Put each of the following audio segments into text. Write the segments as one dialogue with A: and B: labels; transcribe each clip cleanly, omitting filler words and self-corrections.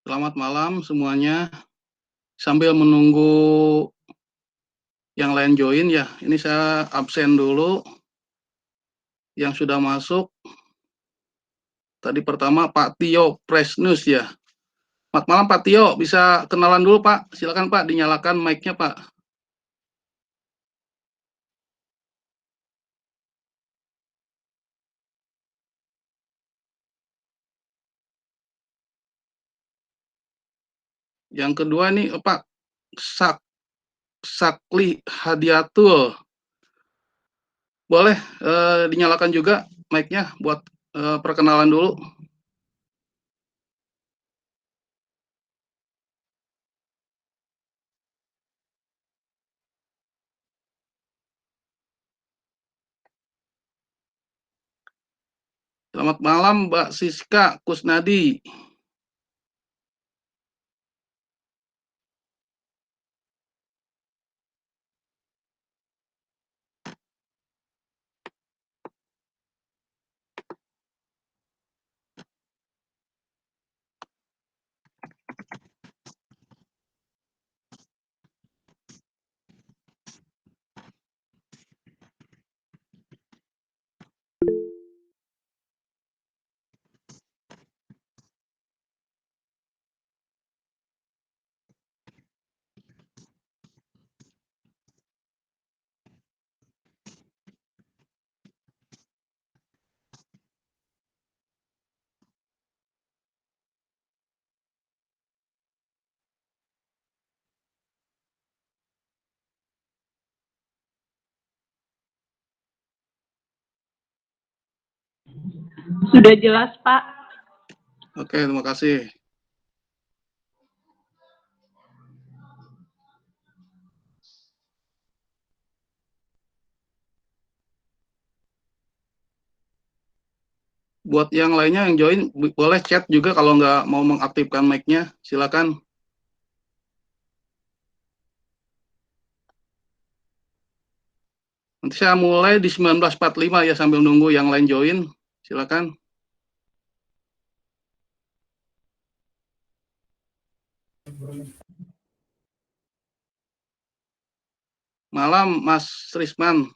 A: Selamat malam semuanya. Sambil menunggu yang lain join ya, ini saya absen dulu. Yang sudah masuk, tadi pertama Pak Tio Press News ya. Selamat malam Pak Tio, bisa kenalan dulu Pak. Silakan Pak, dinyalakan mic-nya Pak. Yang kedua nih Pak Sakli Hadiatul. Boleh dinyalakan juga mic-nya buat perkenalan dulu. Selamat malam Mbak Siska Kusnadi.
B: Sudah jelas, Pak.
A: Oke, terima kasih. Buat yang lainnya yang join, boleh chat juga kalau nggak mau mengaktifkan mic-nya, silakan. Nanti saya mulai di 1945 ya sambil nunggu yang lain join, silakan. Malam Mas Risman.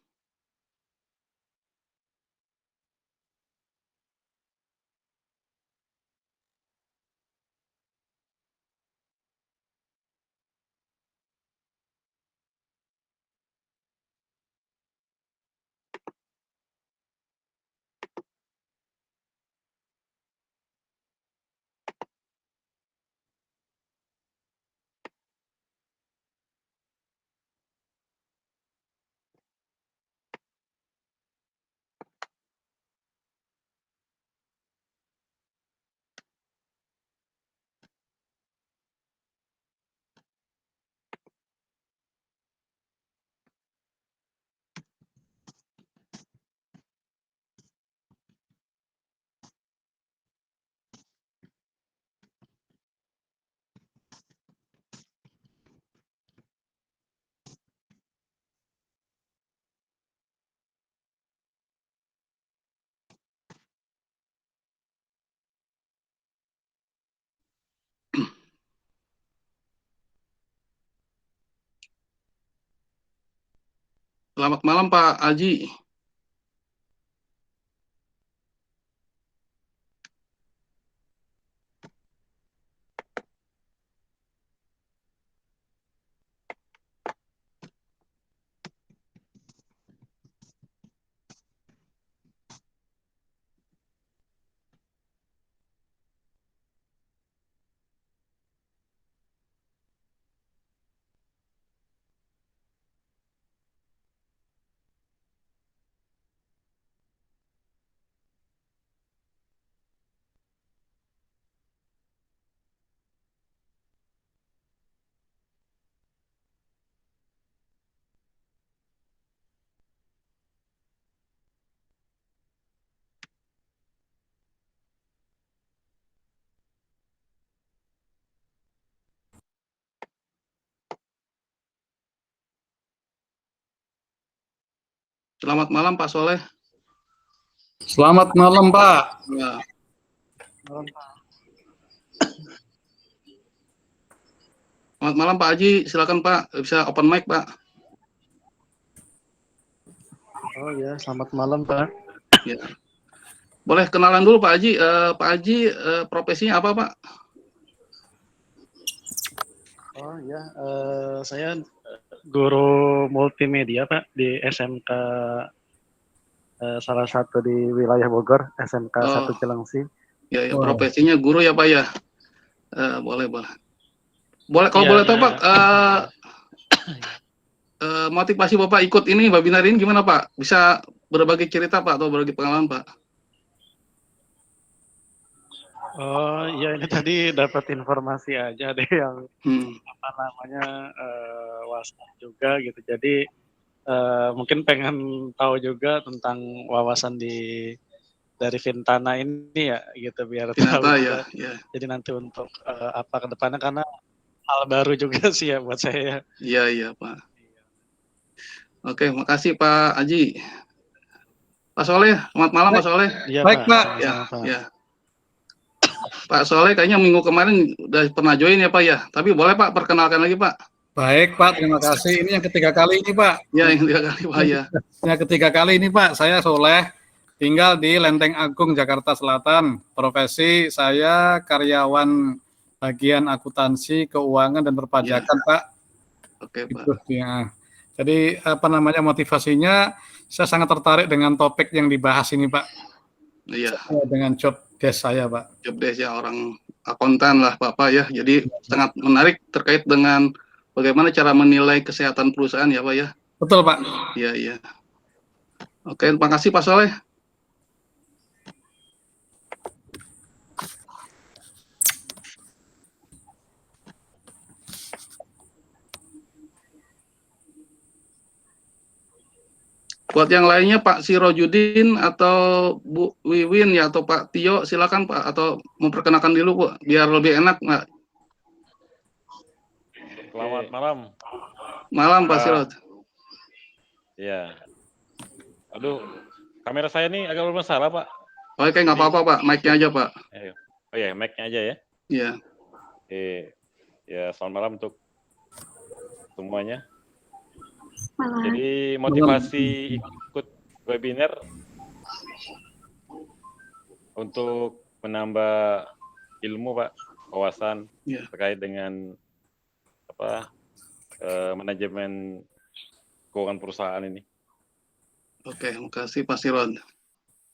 A: Selamat malam Pak Aji. Selamat malam Pak Soleh.
C: Selamat malam Pak.
A: Ya. Selamat malam Pak Haji, silakan Pak, bisa open mic Pak.
C: Oh ya, selamat malam Pak.
A: Ya. Boleh kenalan dulu Pak Haji. Pak Haji profesinya apa Pak?
C: Oh ya, saya guru multimedia Pak di SMK salah satu di wilayah Bogor, SMK 1 Cilengsi.
A: Ya, profesinya guru ya Pak ya. Boleh. Boleh kalau
C: Ya,
A: boleh tahu
C: ya.
A: Pak, motivasi Bapak ikut ini webinar ini gimana Pak? Bisa berbagi cerita Pak atau berbagi pengalaman Pak?
C: Oh ya, ini tadi dapat informasi aja deh yang apa namanya WhatsApp juga gitu. Jadi mungkin pengen tahu juga tentang wawasan dari Vintana ini ya gitu biar tahu juga.
A: Ya.
C: Jadi nanti untuk apa ke depannya karena hal baru juga sih ya buat saya.
A: Iya Pak. Oke, makasih Pak Haji. Pak Soleh, selamat malam Pak Soleh.
C: Iya
D: Baik Pak.
A: Ya. Pak Soleh kayaknya minggu kemarin udah pernah join ya Pak ya. Tapi boleh Pak perkenalkan lagi Pak.
D: Baik Pak, terima kasih. Ini yang ketiga kali ini Pak.
A: Ya, yang ketiga kali Pak ya.
D: Yang ketiga kali ini Pak, saya Soleh, tinggal di Lenteng Agung, Jakarta Selatan. Profesi saya karyawan bagian akuntansi, keuangan, dan perpajakan Pak.
A: Oke Pak.
D: Itu, ya. Jadi apa namanya motivasinya, saya sangat tertarik dengan topik yang dibahas ini Pak.
A: Iya.
D: Dengan job desk saya Pak.
A: Job desk ya, orang akuntan lah Bapak ya. Jadi sangat menarik terkait dengan bagaimana cara menilai kesehatan perusahaan ya Pak ya.
D: Betul Pak.
A: Iya. Oke, terima kasih Pak Soleh. Buat yang lainnya Pak Sirojudin atau Bu Wiwin ya atau Pak Tio silakan Pak atau memperkenalkan dulu Pak biar lebih enak Pak.
E: Selamat malam.
A: Malam Pak Siroj.
E: Iya. Aduh, kamera saya ini agak bermasalah Pak.
A: Oke, nggak apa-apa Pak, mic-nya aja Pak.
E: Oh ya, mic-nya aja ya.
A: Iya.
E: Ya, selamat malam untuk semuanya.
B: Malam.
E: Jadi motivasi ikut webinar untuk menambah ilmu Pak, wawasan terkait dengan manajemen keuangan perusahaan ini.
A: Oke, makasih Pak Siroj.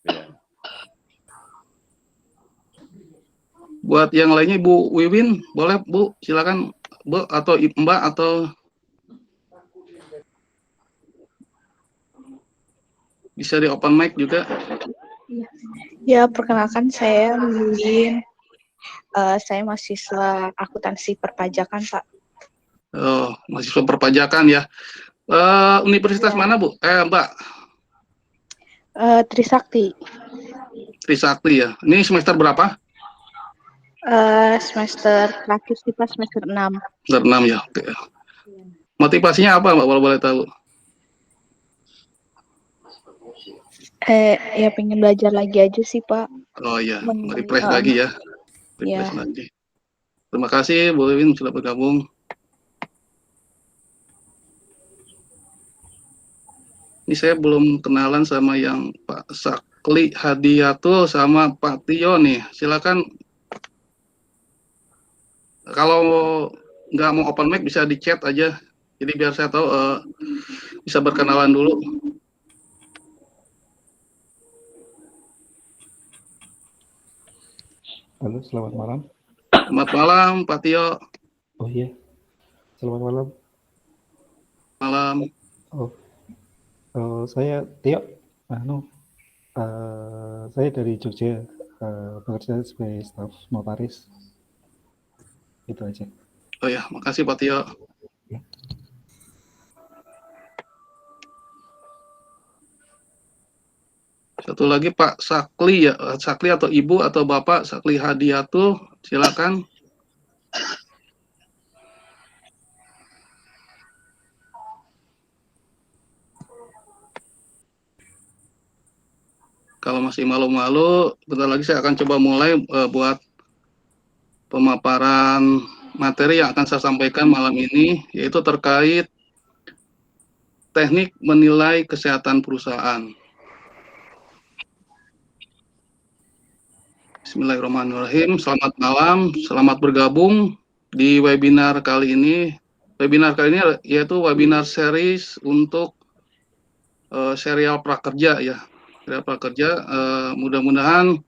E: Ya.
A: Buat yang lainnya Bu Wiwin, boleh Bu, silakan Bu atau Mbak atau bisa di open mic juga.
F: Ya, perkenalkan saya Wiwin. Saya mahasiswa akuntansi perpajakan, Pak.
A: Oh, mahasiswa perpajakan ya. Universitas mana Bu? Mbak?
F: Trisakti.
A: Trisakti ya. Ini semester berapa?
F: Semester terakhir sih Pak, semester 6.
A: Semester 6 ya. Oke. Motivasinya apa Mbak kalau boleh tahu?
F: Ya pengen belajar lagi aja sih Pak.
A: Oh iya, refresh lagi ya. Refresh lagi. Terima kasih Bu Wiwin sudah bergabung. Ini saya belum kenalan sama yang Pak Sakli Hadiatul sama Pak Tio nih. Silakan. Kalau nggak mau open mic bisa di chat aja. Jadi biar saya tahu bisa berkenalan dulu.
G: Halo, selamat malam.
A: Selamat malam, Pak Tio.
G: Oh iya, selamat malam.
A: Malam.
G: Saya Tio. Saya dari Jogja, bekerja sebagai staf notaris. Itu aja.
A: Oh ya, makasih Pak Tio.
G: Ya.
A: Satu lagi Pak Sakli ya, Sakli atau Ibu atau Bapak Sakli Hadiatul, silakan. Kalau masih malu-malu, bentar lagi saya akan coba mulai buat pemaparan materi yang akan saya sampaikan malam ini, yaitu terkait teknik menilai kesehatan perusahaan. Bismillahirrahmanirrahim. Selamat malam, selamat bergabung di webinar kali ini. Webinar kali ini yaitu webinar series untuk serial prakerja ya. Serial prakerja mudah-mudahan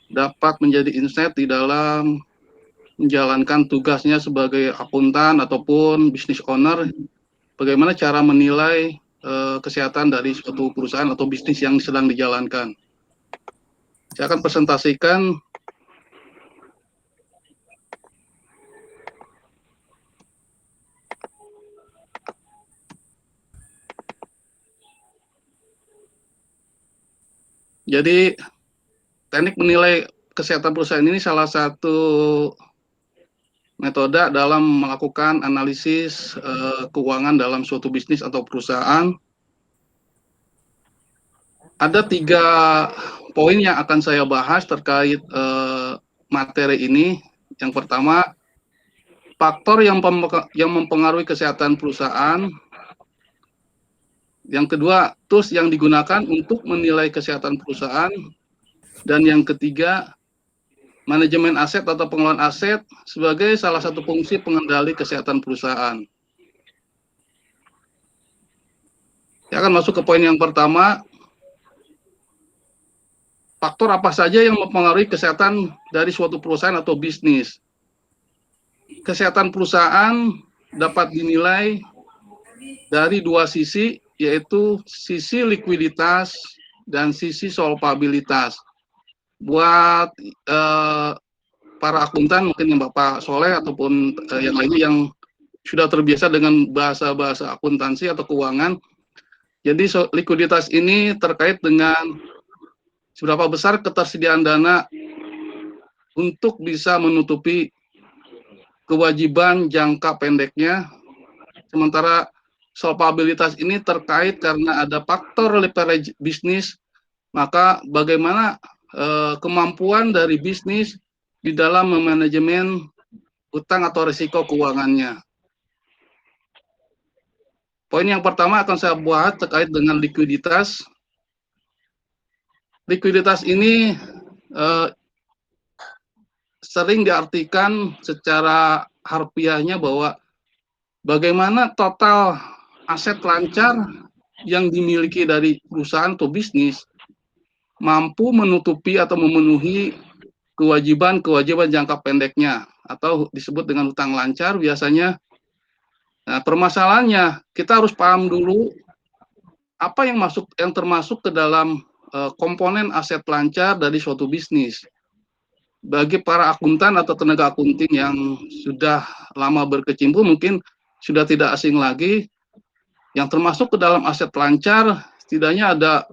A: dapat menjadi insight di dalam menjalankan tugasnya sebagai akuntan ataupun business owner, bagaimana cara menilai kesehatan dari suatu perusahaan atau bisnis yang sedang dijalankan. Saya akan presentasikan jadi teknik menilai kesehatan perusahaan ini salah satu metode dalam melakukan analisis keuangan dalam suatu bisnis atau perusahaan. Ada 3 poin yang akan saya bahas terkait materi ini. Yang pertama, faktor yang mempengaruhi kesehatan perusahaan. Yang kedua, tools yang digunakan untuk menilai kesehatan perusahaan. Dan yang ketiga, manajemen aset atau pengelolaan aset sebagai salah satu fungsi pengendali kesehatan perusahaan. Saya akan masuk ke poin yang pertama. Faktor apa saja yang mempengaruhi kesehatan dari suatu perusahaan atau bisnis? Kesehatan perusahaan dapat dinilai dari 2 sisi, yaitu sisi likuiditas dan sisi solvabilitas. Buat para akuntan, mungkin yang Bapak Soleh ataupun yang lainnya yang sudah terbiasa dengan bahasa-bahasa akuntansi atau keuangan. Jadi likuiditas ini terkait dengan seberapa besar ketersediaan dana untuk bisa menutupi kewajiban jangka pendeknya. Sementara solvabilitas ini terkait karena ada faktor leverage bisnis, maka bagaimana kemampuan dari bisnis di dalam memanajemen utang atau risiko keuangannya. Poin yang pertama akan saya bahas terkait dengan likuiditas. Likuiditas ini sering diartikan secara harfiahnya bahwa bagaimana total aset lancar yang dimiliki dari perusahaan atau bisnis mampu menutupi atau memenuhi kewajiban jangka pendeknya atau disebut dengan utang lancar biasanya. Nah, permasalahannya kita harus paham dulu apa yang termasuk ke dalam komponen aset lancar dari suatu bisnis. Bagi para akuntan atau tenaga akunting yang sudah lama berkecimpung mungkin sudah tidak asing lagi, yang termasuk ke dalam aset lancar setidaknya ada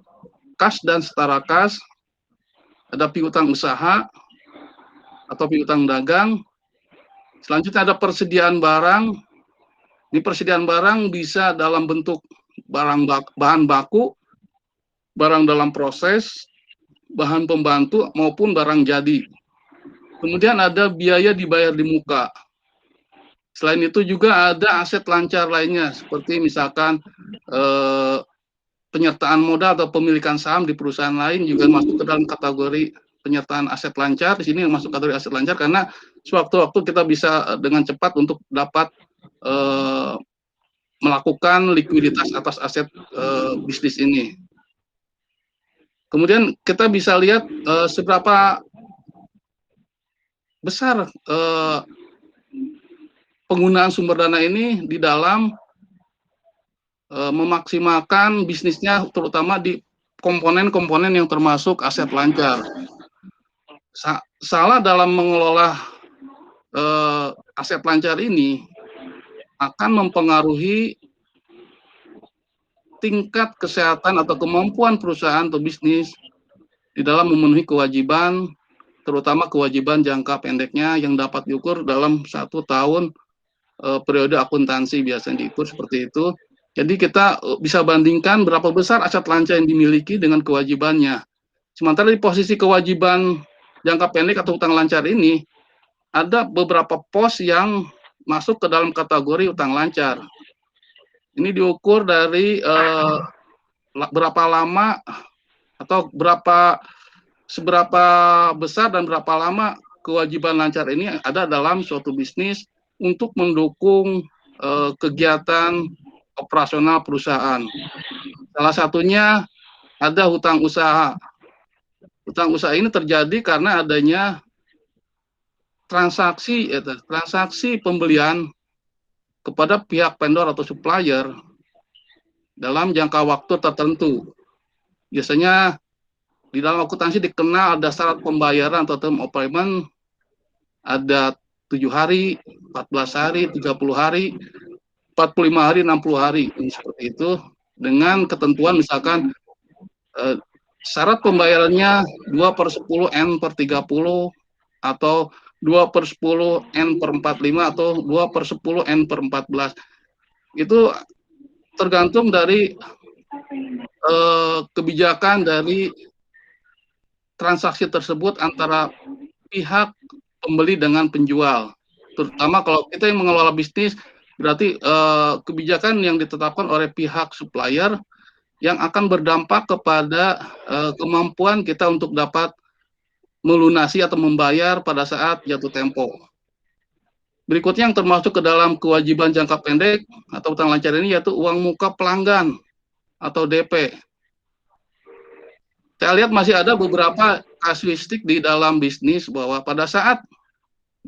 A: kas dan setara kas, ada piutang usaha atau piutang dagang. Selanjutnya ada persediaan barang. Ini persediaan barang bisa dalam bentuk bahan baku, barang dalam proses, bahan pembantu maupun barang jadi. Kemudian ada biaya dibayar di muka. Selain itu juga ada aset lancar lainnya seperti misalkan penyertaan modal atau pemilikan saham di perusahaan lain juga masuk ke dalam kategori penyertaan aset lancar. Di sini masuk kategori aset lancar karena sewaktu-waktu kita bisa dengan cepat untuk dapat melakukan likuiditas atas aset bisnis ini. Kemudian kita bisa lihat seberapa besar penggunaan sumber dana ini di dalam memaksimalkan bisnisnya, terutama di komponen-komponen yang termasuk aset lancar. Salah dalam mengelola aset lancar ini akan mempengaruhi tingkat kesehatan atau kemampuan perusahaan atau bisnis di dalam memenuhi kewajiban, terutama kewajiban jangka pendeknya yang dapat diukur dalam 1 tahun periode akuntansi biasanya diukur seperti itu. Jadi kita bisa bandingkan berapa besar aset lancar yang dimiliki dengan kewajibannya. Sementara di posisi kewajiban jangka pendek atau utang lancar ini, ada beberapa pos yang masuk ke dalam kategori utang lancar. Ini diukur dari berapa lama atau seberapa besar dan berapa lama kewajiban lancar ini ada dalam suatu bisnis untuk mendukung kegiatan operasional perusahaan. Salah satunya ada hutang usaha. Hutang usaha ini terjadi karena adanya transaksi pembelian kepada pihak vendor atau supplier dalam jangka waktu tertentu. Biasanya di dalam akuntansi dikenal ada syarat pembayaran atau term of payment, ada 7 hari, 14 hari, 30 hari, 45 hari, 60 hari, seperti itu, dengan ketentuan misalkan syarat pembayarannya 2/10 N/30 atau 2/10 N/45 atau 2/10 N/14. Itu tergantung dari kebijakan dari transaksi tersebut antara pihak pembeli dengan penjual. Terutama kalau kita yang mengelola bisnis, berarti kebijakan yang ditetapkan oleh pihak supplier yang akan berdampak kepada kemampuan kita untuk dapat melunasi atau membayar pada saat jatuh tempo. Berikutnya yang termasuk ke dalam kewajiban jangka pendek atau utang lancar ini yaitu uang muka pelanggan atau DP. Saya lihat masih ada beberapa kasuistik di dalam bisnis bahwa pada saat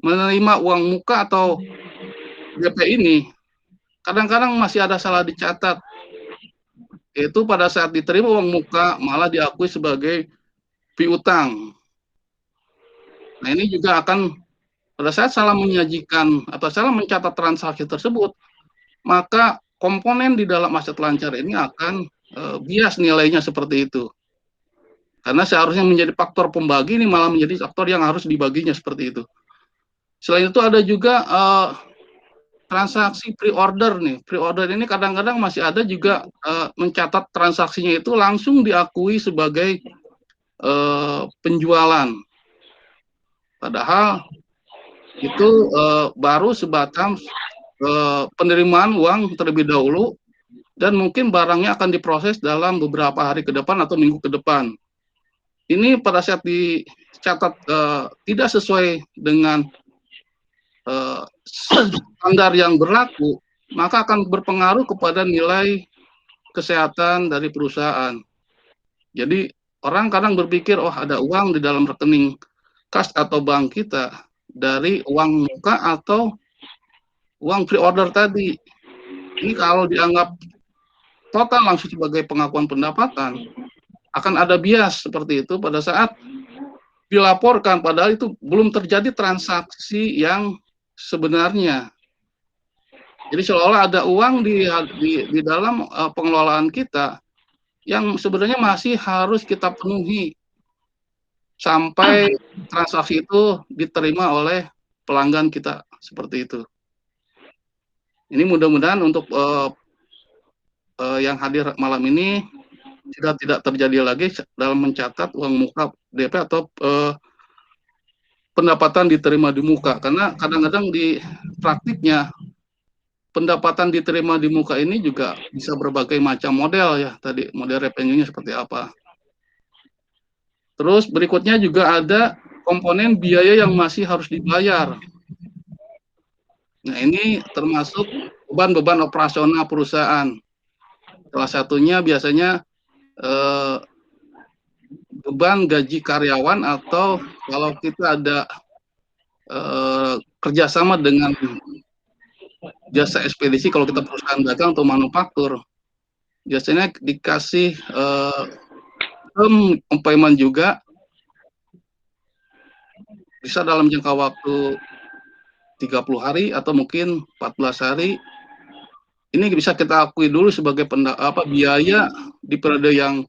A: menerima uang muka atau DP ini, kadang-kadang masih ada salah dicatat. Yaitu pada saat diterima uang muka malah diakui sebagai piutang. Nah, ini juga akan pada saat salah menyajikan atau salah mencatat transaksi tersebut, maka komponen di dalam aset lancar ini akan bias nilainya seperti itu. Karena seharusnya menjadi faktor pembagi, ini malah menjadi faktor yang harus dibaginya seperti itu. Selain itu ada juga transaksi pre-order nih. Pre-order ini kadang-kadang masih ada juga mencatat transaksinya itu langsung diakui sebagai penjualan. Padahal itu baru sebatas penerimaan uang terlebih dahulu dan mungkin barangnya akan diproses dalam beberapa hari ke depan atau minggu ke depan. Ini pada saat dicatat tidak sesuai dengan standar yang berlaku, maka akan berpengaruh kepada nilai kesehatan dari perusahaan. Jadi orang kadang berpikir, oh ada uang di dalam rekening kas atau bank kita dari uang muka atau uang pre-order tadi. Ini kalau dianggap total langsung sebagai pengakuan pendapatan, akan ada bias seperti itu pada saat dilaporkan, padahal itu belum terjadi transaksi yang sebenarnya. Jadi seolah-olah ada uang di dalam pengelolaan kita yang sebenarnya masih harus kita penuhi sampai transaksi itu diterima oleh pelanggan kita, seperti itu. Ini mudah-mudahan untuk yang hadir malam ini tidak terjadi lagi dalam mencatat uang muka DP atau pendapatan diterima di muka, karena kadang-kadang di praktiknya pendapatan diterima di muka ini juga bisa berbagai macam model ya, tadi model revenue-nya seperti apa. Terus berikutnya juga ada komponen biaya yang masih harus dibayar. Nah, ini termasuk beban-beban operasional perusahaan. Salah satunya biasanya beban gaji karyawan atau kalau kita ada kerjasama dengan jasa ekspedisi, kalau kita perusahaan dagang atau manufaktur, biasanya dikasih term payment juga, bisa dalam jangka waktu 30 hari atau mungkin 14 hari. Ini bisa kita akui dulu sebagai biaya di periode yang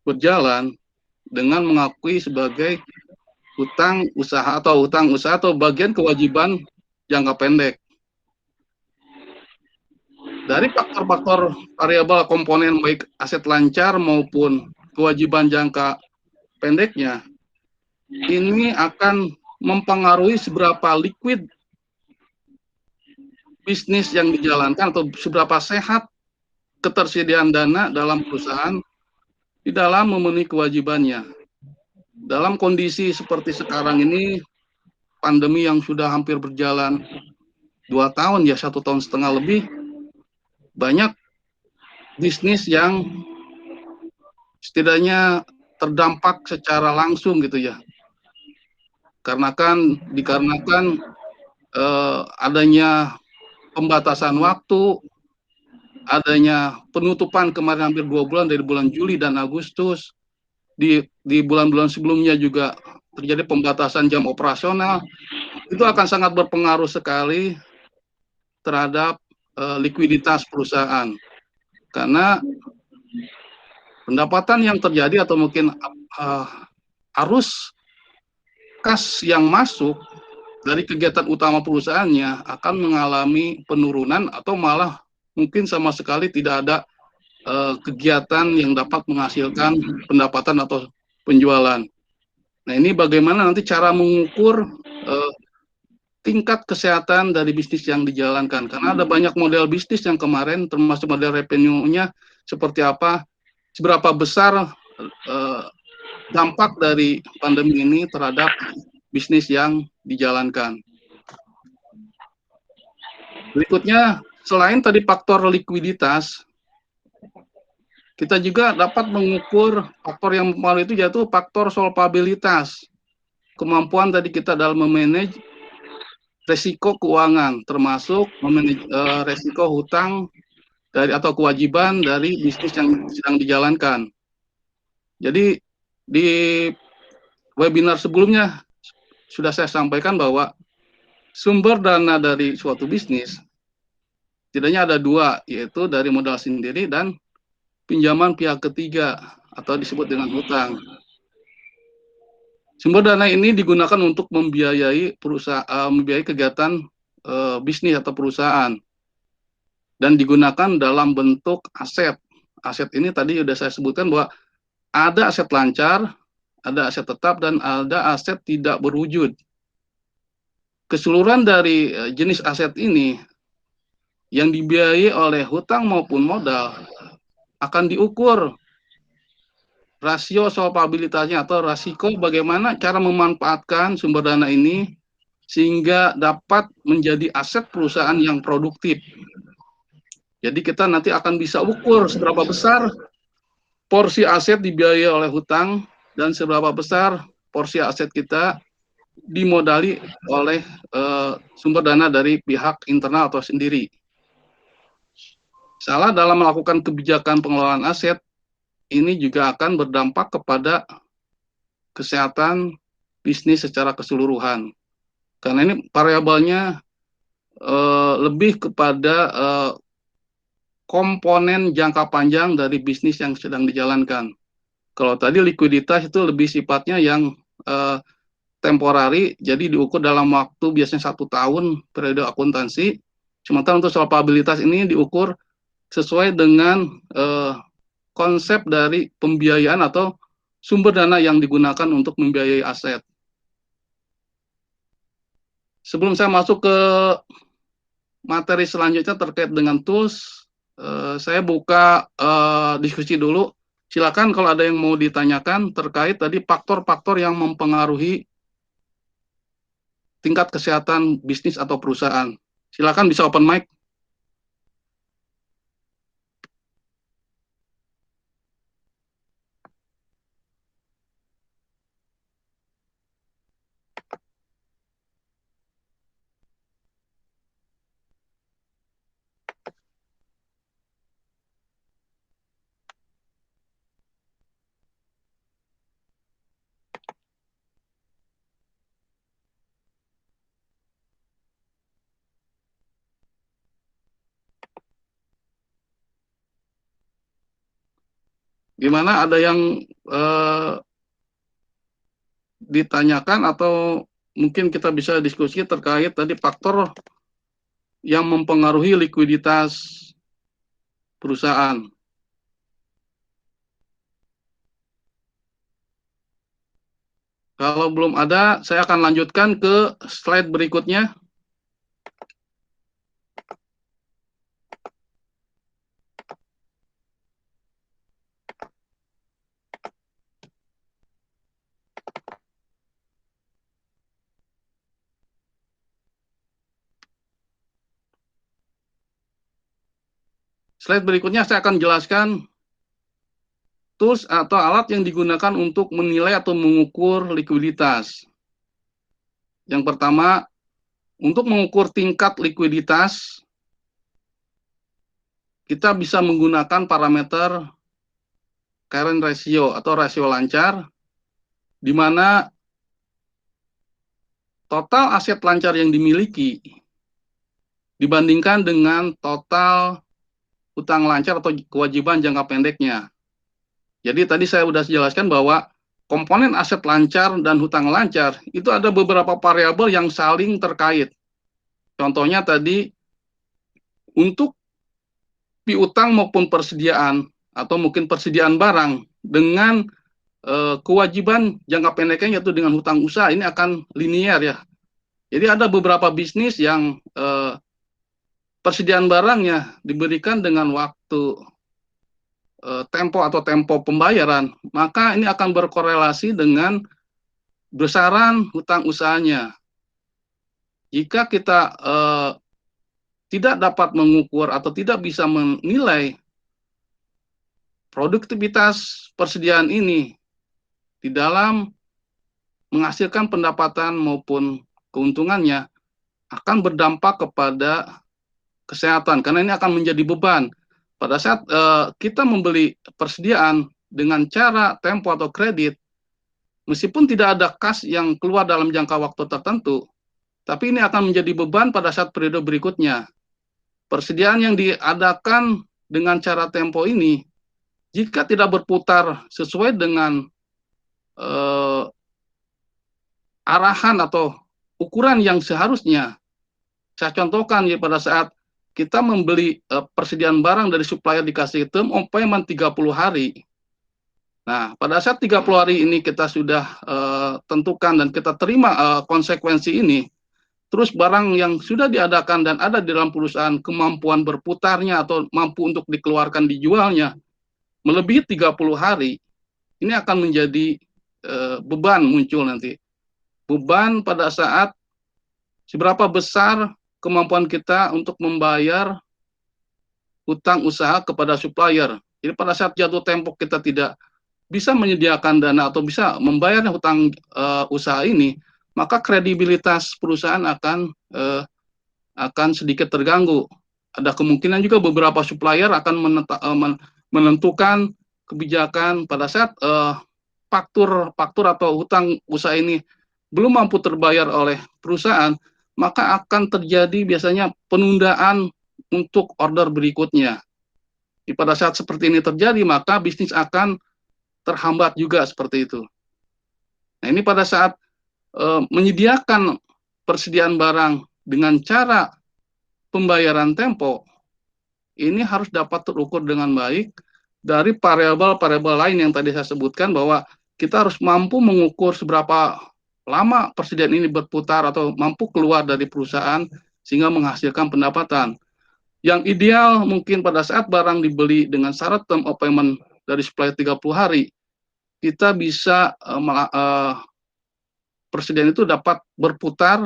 A: berjalan dengan mengakui sebagai hutang usaha atau bagian kewajiban jangka pendek. Dari faktor-faktor variabel komponen baik aset lancar maupun kewajiban jangka pendeknya, ini akan mempengaruhi seberapa liquid bisnis yang dijalankan atau seberapa sehat ketersediaan dana dalam perusahaan di dalam memenuhi kewajibannya. Dalam kondisi seperti sekarang ini, pandemi yang sudah hampir berjalan 2 tahun, ya 1,5 tahun lebih, banyak bisnis yang setidaknya terdampak secara langsung gitu ya. Dikarenakan adanya pembatasan waktu, adanya penutupan kemarin hampir 2 bulan dari bulan Juli dan Agustus, di bulan-bulan sebelumnya juga terjadi pembatasan jam operasional, itu akan sangat berpengaruh sekali terhadap likuiditas perusahaan. Karena pendapatan yang terjadi atau mungkin arus kas yang masuk dari kegiatan utama perusahaannya akan mengalami penurunan atau malah mungkin sama sekali tidak ada kegiatan yang dapat menghasilkan pendapatan atau penjualan. Nah, ini bagaimana nanti cara mengukur tingkat kesehatan dari bisnis yang dijalankan. Karena ada banyak model bisnis yang kemarin, termasuk model revenue-nya seperti apa, seberapa besar dampak dari pandemi ini terhadap bisnis yang dijalankan. Berikutnya, selain tadi faktor likuiditas, kita juga dapat mengukur faktor yang mempengaruhi itu yaitu faktor solvabilitas. Kemampuan tadi kita dalam memanage resiko keuangan, termasuk memanage resiko hutang atau kewajiban dari bisnis yang sedang dijalankan. Jadi di webinar sebelumnya sudah saya sampaikan bahwa sumber dana dari suatu bisnis setidaknya ada 2, yaitu dari modal sendiri dan pinjaman pihak ketiga atau disebut dengan hutang. Sumber dana ini digunakan untuk membiayai membiayai kegiatan bisnis atau perusahaan dan digunakan dalam bentuk aset. Aset ini tadi sudah saya sebutkan bahwa ada aset lancar, ada aset tetap, dan ada aset tidak berwujud. Keseluruhan dari jenis aset ini yang dibiayai oleh hutang maupun modal akan diukur rasio solvabilitasnya atau rasiko bagaimana cara memanfaatkan sumber dana ini sehingga dapat menjadi aset perusahaan yang produktif. Jadi kita nanti akan bisa ukur seberapa besar porsi aset dibiayai oleh hutang dan seberapa besar porsi aset kita dimodali oleh sumber dana dari pihak internal atau sendiri. Salah dalam melakukan kebijakan pengelolaan aset ini juga akan berdampak kepada kesehatan bisnis secara keseluruhan. Karena ini variabelnya lebih kepada komponen jangka panjang dari bisnis yang sedang dijalankan. Kalau tadi likuiditas itu lebih sifatnya yang temporari, jadi diukur dalam waktu biasanya 1 tahun periode akuntansi. Sementara untuk solvabilitas ini diukur sesuai dengan konsep dari pembiayaan atau sumber dana yang digunakan untuk membiayai aset. Sebelum saya masuk ke materi selanjutnya terkait dengan tools, saya buka diskusi dulu. Silakan kalau ada yang mau ditanyakan terkait tadi faktor-faktor yang mempengaruhi tingkat kesehatan bisnis atau perusahaan. Silakan bisa open mic. Gimana, ada yang ditanyakan atau mungkin kita bisa diskusi terkait tadi faktor yang mempengaruhi likuiditas perusahaan. Kalau belum ada, saya akan lanjutkan ke slide berikutnya. Slide berikutnya saya akan jelaskan tools atau alat yang digunakan untuk menilai atau mengukur likuiditas. Yang pertama, untuk mengukur tingkat likuiditas, kita bisa menggunakan parameter current ratio atau rasio lancar, di mana total aset lancar yang dimiliki dibandingkan dengan total utang lancar atau kewajiban jangka pendeknya. Jadi tadi saya sudah jelaskan bahwa komponen aset lancar dan hutang lancar itu ada beberapa variabel yang saling terkait. Contohnya tadi untuk piutang maupun persediaan atau mungkin persediaan barang dengan kewajiban jangka pendeknya yaitu dengan hutang usaha ini akan linear ya. Jadi ada beberapa bisnis yang persediaan barangnya diberikan dengan waktu tempo atau tempo pembayaran, maka ini akan berkorelasi dengan besaran hutang usahanya. Jika kita tidak dapat mengukur atau tidak bisa menilai produktivitas persediaan ini di dalam menghasilkan pendapatan maupun keuntungannya, akan berdampak kepada kesehatan, karena ini akan menjadi beban. Pada saat kita membeli persediaan dengan cara tempo atau kredit, meskipun tidak ada kas yang keluar dalam jangka waktu tertentu, tapi ini akan menjadi beban pada saat periode berikutnya. Persediaan yang diadakan dengan cara tempo ini, jika tidak berputar sesuai dengan arahan atau ukuran yang seharusnya, saya contohkan ya, pada saat kita membeli persediaan barang dari supplier dikasih term of payment 30 hari. Nah, pada saat 30 hari ini kita sudah tentukan dan kita terima konsekuensi ini, terus barang yang sudah diadakan dan ada di dalam perusahaan kemampuan berputarnya atau mampu untuk dikeluarkan dijualnya melebihi 30 hari, ini akan menjadi beban muncul nanti. Beban pada saat seberapa besar kemampuan kita untuk membayar hutang usaha kepada supplier. Jadi pada saat jatuh tempo kita tidak bisa menyediakan dana atau bisa membayar hutang usaha ini, maka kredibilitas perusahaan akan sedikit terganggu. Ada kemungkinan juga beberapa supplier akan menentukan kebijakan pada saat faktur atau hutang usaha ini belum mampu terbayar oleh perusahaan, maka akan terjadi biasanya penundaan untuk order berikutnya. Pada saat seperti ini terjadi, maka bisnis akan terhambat juga seperti itu. Nah, ini pada saat menyediakan persediaan barang dengan cara pembayaran tempo, ini harus dapat terukur dengan baik dari variabel-variabel lain yang tadi saya sebutkan, bahwa kita harus mampu mengukur seberapa lama persediaan ini berputar atau mampu keluar dari perusahaan sehingga menghasilkan pendapatan. Yang ideal mungkin pada saat barang dibeli dengan syarat term of payment dari supplier 30 hari, kita bisa persediaan itu dapat berputar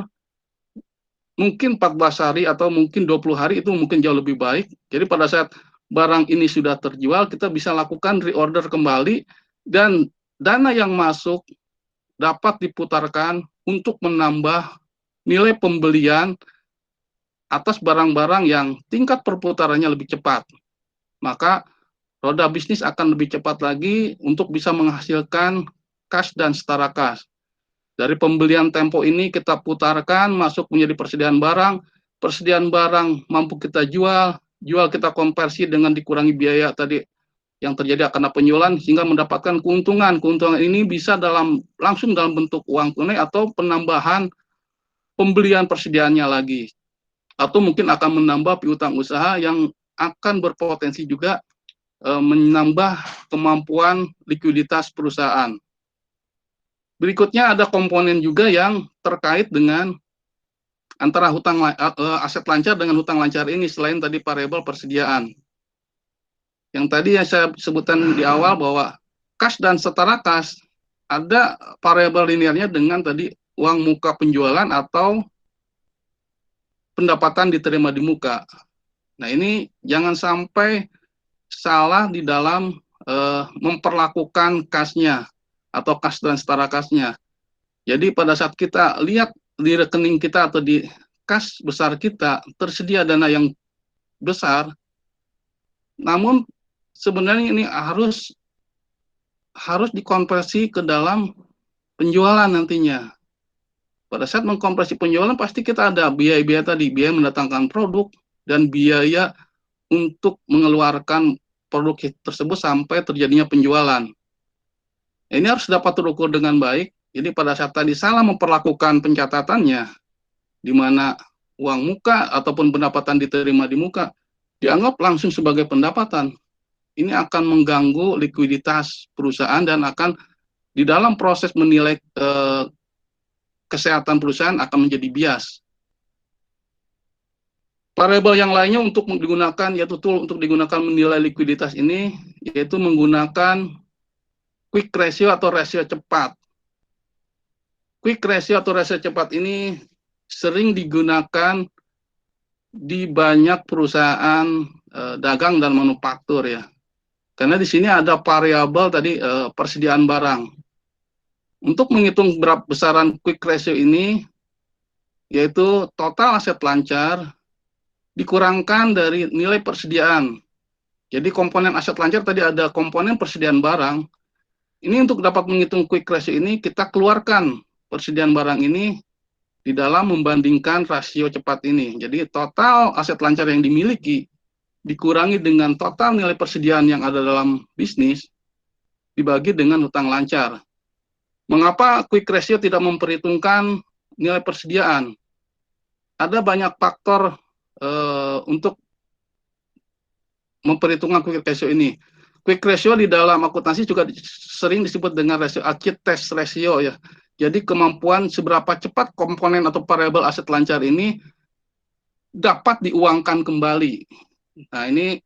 A: mungkin 14 hari atau mungkin 20 hari, itu mungkin jauh lebih baik. Jadi pada saat barang ini sudah terjual, kita bisa lakukan reorder kembali dan dana yang masuk dapat diputarkan untuk menambah nilai pembelian atas barang-barang yang tingkat perputarannya lebih cepat. Maka roda bisnis akan lebih cepat lagi untuk bisa menghasilkan kas dan setara kas. Dari pembelian tempo ini kita putarkan masuk menjadi persediaan barang mampu kita jual kita konversi dengan dikurangi biaya tadi yang terjadi karena penjualan, sehingga mendapatkan keuntungan. Keuntungan ini bisa langsung dalam bentuk uang tunai atau penambahan pembelian persediaannya lagi, atau mungkin akan menambah piutang usaha yang akan berpotensi juga menambah kemampuan likuiditas perusahaan. Berikutnya ada komponen juga yang terkait dengan antara aset lancar dengan hutang lancar ini, selain tadi variabel persediaan. Yang tadi yang saya sebutkan di awal bahwa kas dan setara kas, ada variabel linearnya dengan tadi uang muka penjualan atau pendapatan diterima di muka. Nah, ini jangan sampai salah di dalam memperlakukan kasnya atau kas dan setara kasnya. Jadi pada saat kita lihat di rekening kita atau di kas besar kita tersedia dana yang besar, namun sebenarnya ini harus dikonversi ke dalam penjualan nantinya. Pada saat mengkonversi penjualan pasti kita ada biaya-biaya tadi, biaya mendatangkan produk dan biaya untuk mengeluarkan produk tersebut sampai terjadinya penjualan. Ini harus dapat terukur dengan baik. Jadi pada saat tadi salah memperlakukan pencatatannya, di mana uang muka ataupun pendapatan diterima di muka dianggap langsung sebagai pendapatan, ini akan mengganggu likuiditas perusahaan dan akan di dalam proses menilai kesehatan perusahaan akan menjadi bias. Variabel yang lainnya untuk digunakan, yaitu tool untuk digunakan menilai likuiditas ini, yaitu menggunakan quick ratio atau rasio cepat. Quick ratio atau rasio cepat ini sering digunakan di banyak perusahaan dagang dan manufaktur ya. Karena di sini ada variabel tadi persediaan barang. Untuk menghitung berapa besaran quick ratio ini, yaitu total aset lancar dikurangkan dari nilai persediaan. Jadi komponen aset lancar tadi ada komponen persediaan barang. Ini untuk dapat menghitung quick ratio ini, kita keluarkan persediaan barang ini di dalam membandingkan rasio cepat ini. Jadi total aset lancar yang dimiliki dikurangi dengan total nilai persediaan yang ada dalam bisnis dibagi dengan hutang lancar. Mengapa quick ratio tidak memperhitungkan nilai persediaan? Ada banyak faktor untuk memperhitungkan quick ratio ini. Quick ratio di dalam akuntansi juga sering disebut dengan rasio Architt-Test ratio ya. Jadi kemampuan seberapa cepat komponen atau variabel aset lancar ini dapat diuangkan kembali. Nah, ini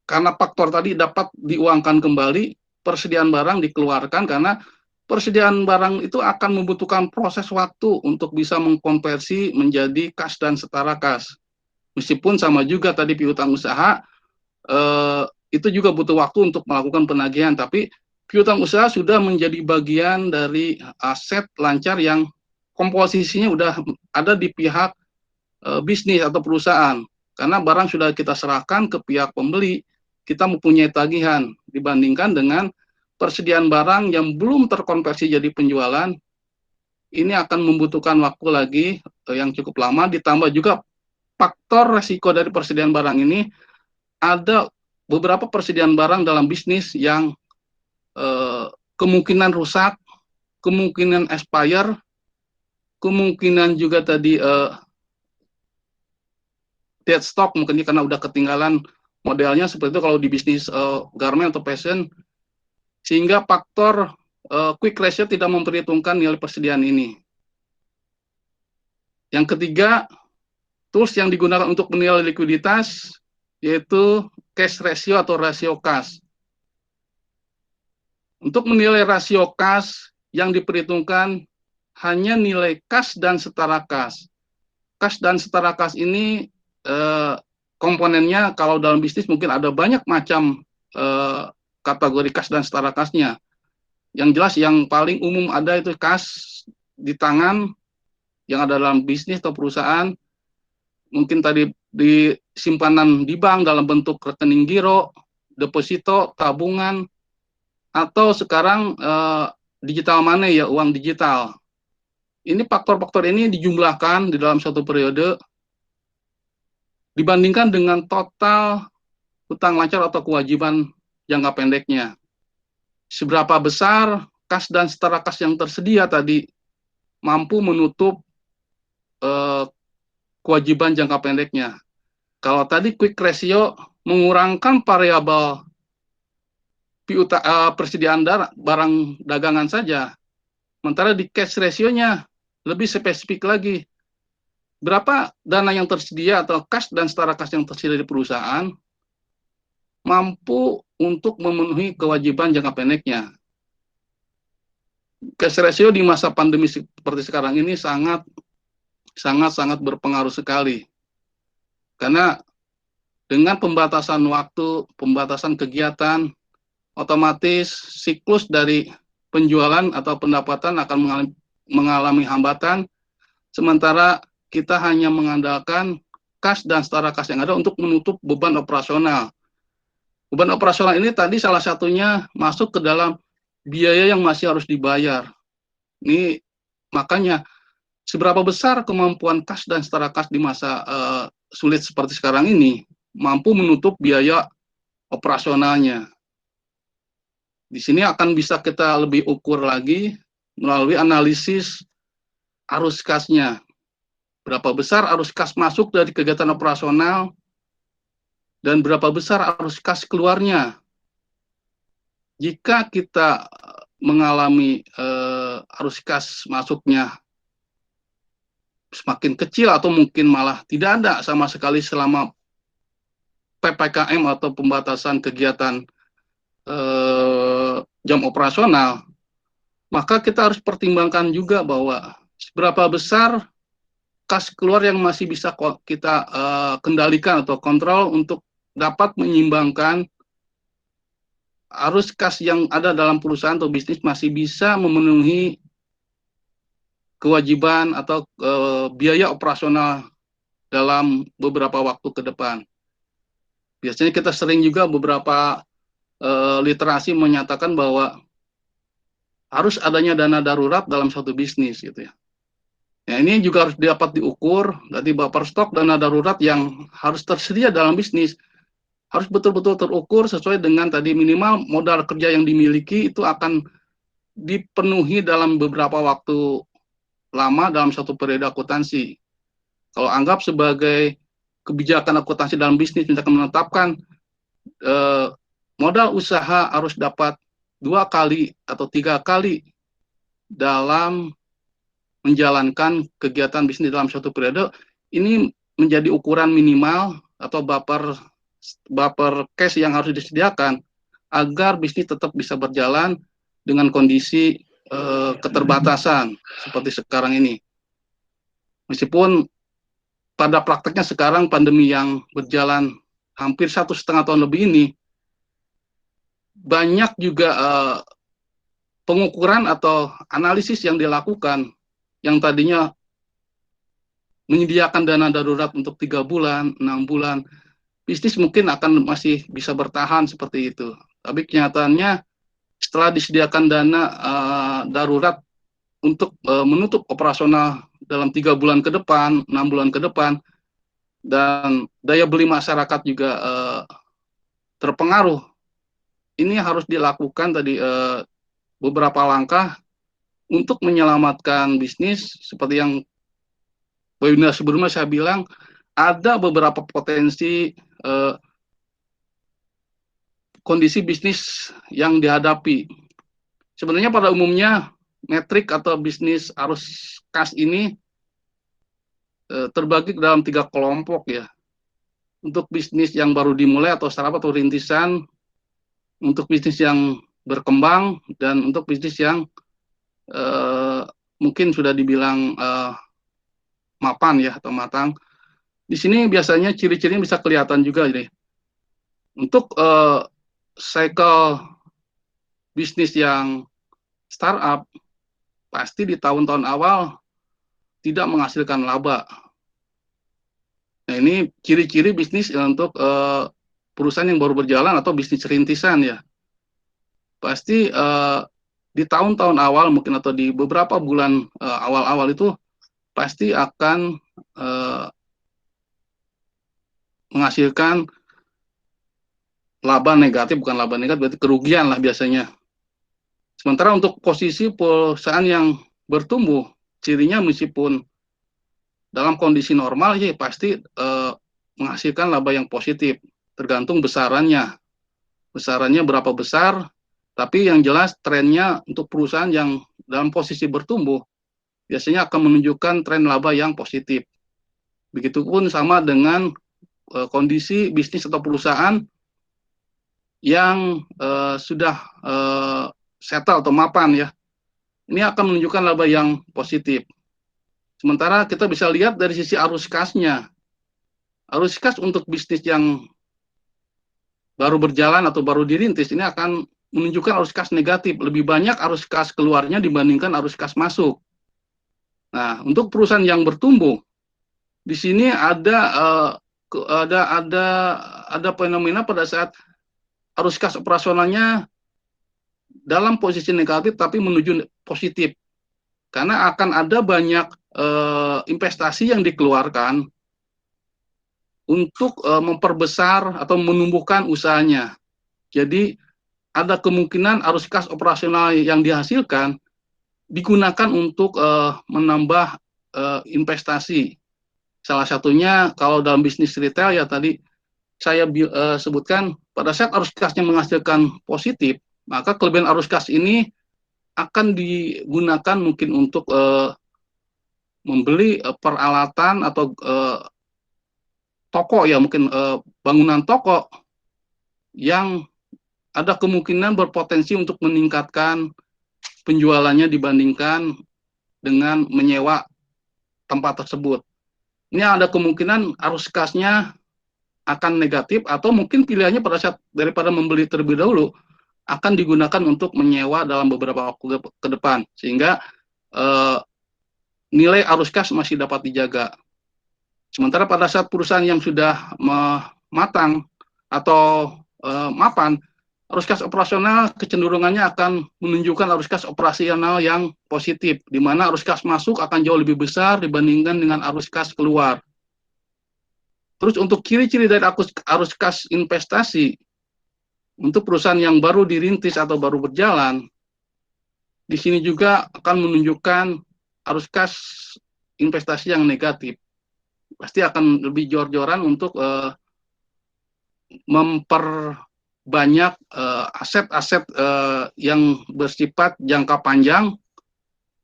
A: karena faktor tadi dapat diuangkan kembali, persediaan barang dikeluarkan karena persediaan barang itu akan membutuhkan proses waktu untuk bisa mengkonversi menjadi kas dan setara kas. Meskipun sama juga tadi piutang usaha, itu juga butuh waktu untuk melakukan penagihan, tapi piutang usaha sudah menjadi bagian dari aset lancar yang komposisinya sudah ada di pihak bisnis atau perusahaan. Karena barang sudah kita serahkan ke pihak pembeli, kita mempunyai tagihan dibandingkan dengan persediaan barang yang belum terkonversi jadi penjualan. Ini akan membutuhkan waktu lagi yang cukup lama, ditambah juga faktor resiko dari persediaan barang ini. Ada beberapa persediaan barang dalam bisnis yang kemungkinan rusak, kemungkinan expire, kemungkinan juga tadi dead stock, mungkin karena udah ketinggalan modelnya, seperti itu kalau di bisnis garment atau fashion, sehingga faktor quick ratio tidak memperhitungkan nilai persediaan ini. Yang ketiga, tools yang digunakan untuk menilai likuiditas yaitu cash ratio atau rasio kas. Untuk menilai rasio kas yang diperhitungkan hanya nilai kas dan setara kas. Kas dan setara kas ini komponennya kalau dalam bisnis mungkin ada banyak macam kategori kas dan setara kasnya. Yang jelas yang paling umum ada itu kas di tangan yang ada dalam bisnis atau perusahaan. Mungkin tadi di simpanan di bank dalam bentuk rekening giro, deposito, tabungan, atau sekarang digital money ya, uang digital. Ini faktor-faktor ini dijumlahkan di dalam satu periode dibandingkan dengan total hutang lancar atau kewajiban jangka pendeknya. Seberapa besar kas dan setara kas yang tersedia tadi mampu menutup kewajiban jangka pendeknya. Kalau tadi quick ratio mengurangkan variabel persediaan barang dagangan saja, Sementara di cash ratio-nya lebih spesifik lagi. Berapa dana yang tersedia atau kas dan setara kas yang tersedia di perusahaan mampu untuk memenuhi kewajiban jangka pendeknya. Cash ratio di masa pandemi seperti sekarang ini sangat berpengaruh sekali. Karena dengan pembatasan waktu, pembatasan kegiatan, otomatis siklus dari penjualan atau pendapatan akan mengalami hambatan, sementara kita hanya mengandalkan kas dan setara kas yang ada untuk menutup beban operasional. Beban operasional ini tadi salah satunya masuk ke dalam biaya yang masih harus dibayar. Ini makanya seberapa besar kemampuan kas dan setara kas di masa sulit seperti sekarang ini mampu menutup biaya operasionalnya. Di sini akan bisa kita lebih ukur lagi melalui analisis arus kasnya. Berapa besar arus kas masuk dari kegiatan operasional dan berapa besar arus kas keluarnya. Jika kita mengalami arus kas masuknya semakin kecil atau mungkin malah tidak ada sama sekali selama PPKM atau pembatasan kegiatan jam operasional, maka kita harus pertimbangkan juga bahwa seberapa besar kas keluar yang masih bisa kita kendalikan atau kontrol untuk dapat menyeimbangkan arus kas yang ada dalam perusahaan atau bisnis masih bisa memenuhi kewajiban atau biaya operasional dalam beberapa waktu ke depan. Biasanya kita sering juga beberapa literasi menyatakan bahwa harus adanya dana darurat dalam suatu bisnis gitu ya. Ya, ini juga harus dapat diukur, berarti buffer stok dana darurat yang harus tersedia dalam bisnis harus betul-betul terukur sesuai dengan tadi minimal modal kerja yang dimiliki itu akan dipenuhi dalam beberapa waktu lama dalam satu periode akuntansi. Kalau anggap sebagai kebijakan akuntansi dalam bisnis, misalkan menetapkan modal usaha harus dapat 2 kali atau 3 kali dalam menjalankan kegiatan bisnis dalam suatu periode, ini menjadi ukuran minimal atau buffer cash yang harus disediakan agar bisnis tetap bisa berjalan dengan kondisi keterbatasan seperti sekarang ini. Meskipun pada prakteknya sekarang pandemi yang berjalan hampir 1,5 tahun lebih ini, banyak juga pengukuran atau analisis yang dilakukan yang tadinya menyediakan dana darurat untuk 3 bulan, 6 bulan, bisnis mungkin akan masih bisa bertahan seperti itu. Tapi kenyataannya setelah disediakan dana darurat untuk menutup operasional dalam 3 bulan ke depan, 6 bulan ke depan, dan daya beli masyarakat juga terpengaruh, ini harus dilakukan tadi beberapa langkah untuk menyelamatkan bisnis. Seperti yang webinar sebelumnya saya bilang, ada beberapa potensi kondisi bisnis yang dihadapi. Sebenarnya pada umumnya metrik atau bisnis arus kas ini terbagi dalam 3 kelompok ya. Untuk bisnis yang baru dimulai atau startup atau rintisan, untuk bisnis yang berkembang, dan untuk bisnis yang mungkin sudah dibilang mapan ya atau matang. Di sini biasanya ciri-cirinya bisa kelihatan juga. Jadi untuk cycle bisnis yang startup pasti di tahun-tahun awal tidak menghasilkan laba. Nah, ini ciri-ciri bisnis untuk perusahaan yang baru berjalan atau bisnis rintisan ya. Pasti di tahun-tahun awal mungkin atau di beberapa bulan awal-awal itu pasti akan menghasilkan laba negatif, bukan laba negatif, berarti kerugian lah biasanya. Sementara untuk posisi perusahaan yang bertumbuh, cirinya meskipun dalam kondisi normal ya pasti menghasilkan laba yang positif, tergantung besarannya. Besarannya berapa besar, Tapi yang jelas trennya untuk perusahaan yang dalam posisi bertumbuh biasanya akan menunjukkan tren laba yang positif. Begitupun sama dengan kondisi bisnis atau perusahaan yang sudah settle atau mapan ya. Ini akan menunjukkan laba yang positif. Sementara kita bisa lihat dari sisi arus kasnya. Arus kas untuk bisnis yang baru berjalan atau baru dirintis ini akan menunjukkan arus kas negatif. Lebih banyak arus kas keluarnya dibandingkan arus kas masuk. Nah, untuk perusahaan yang bertumbuh, di sini ada fenomena pada saat arus kas operasionalnya dalam posisi negatif tapi menuju positif. Karena akan ada banyak investasi yang dikeluarkan untuk memperbesar atau menumbuhkan usahanya. Jadi ada kemungkinan arus kas operasional yang dihasilkan digunakan untuk menambah investasi. Salah satunya kalau dalam bisnis retail ya tadi saya sebutkan pada saat arus kasnya menghasilkan positif, maka kelebihan arus kas ini akan digunakan mungkin untuk membeli peralatan atau toko ya, mungkin bangunan toko yang ada kemungkinan berpotensi untuk meningkatkan penjualannya dibandingkan dengan menyewa tempat tersebut. Ini ada kemungkinan arus kasnya akan negatif atau mungkin pilihannya pada saat daripada membeli terlebih dahulu akan digunakan untuk menyewa dalam beberapa waktu ke depan sehingga nilai arus kas masih dapat dijaga. Sementara pada saat perusahaan yang sudah matang atau mapan, arus kas operasional kecenderungannya akan menunjukkan arus kas operasional yang positif, di mana arus kas masuk akan jauh lebih besar dibandingkan dengan arus kas keluar. Terus untuk ciri-ciri dari arus kas investasi, untuk perusahaan yang baru dirintis atau baru berjalan, di sini juga akan menunjukkan arus kas investasi yang negatif. Pasti akan lebih jor-joran untuk memperbanyak aset-aset yang bersifat jangka panjang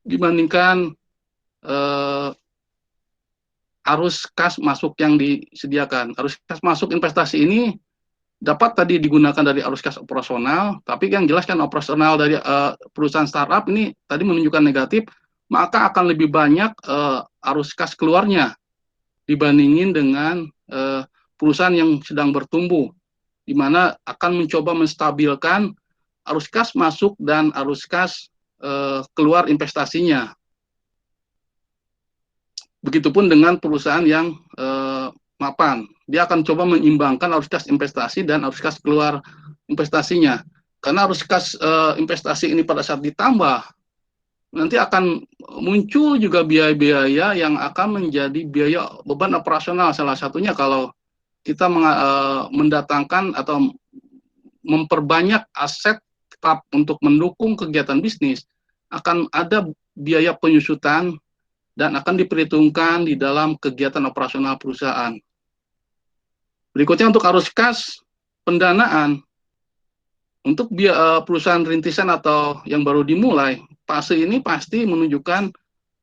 A: dibandingkan arus kas masuk yang disediakan. Arus kas masuk investasi ini dapat tadi digunakan dari arus kas operasional, tapi yang jelas kan operasional dari perusahaan startup ini tadi menunjukkan negatif, maka akan lebih banyak arus kas keluarnya dibandingin dengan perusahaan yang sedang bertumbuh, di mana akan mencoba menstabilkan arus kas masuk dan arus kas keluar investasinya. Begitupun dengan perusahaan yang mapan, dia akan coba menyeimbangkan arus kas investasi dan arus kas keluar investasinya. Karena arus kas investasi ini pada saat ditambah, nanti akan muncul juga biaya-biaya yang akan menjadi biaya beban operasional. Salah satunya kalau kita mendatangkan atau memperbanyak aset tetap untuk mendukung kegiatan bisnis, akan ada biaya penyusutan dan akan diperhitungkan di dalam kegiatan operasional perusahaan. Berikutnya untuk arus kas pendanaan, untuk perusahaan rintisan atau yang baru dimulai, fase ini pasti menunjukkan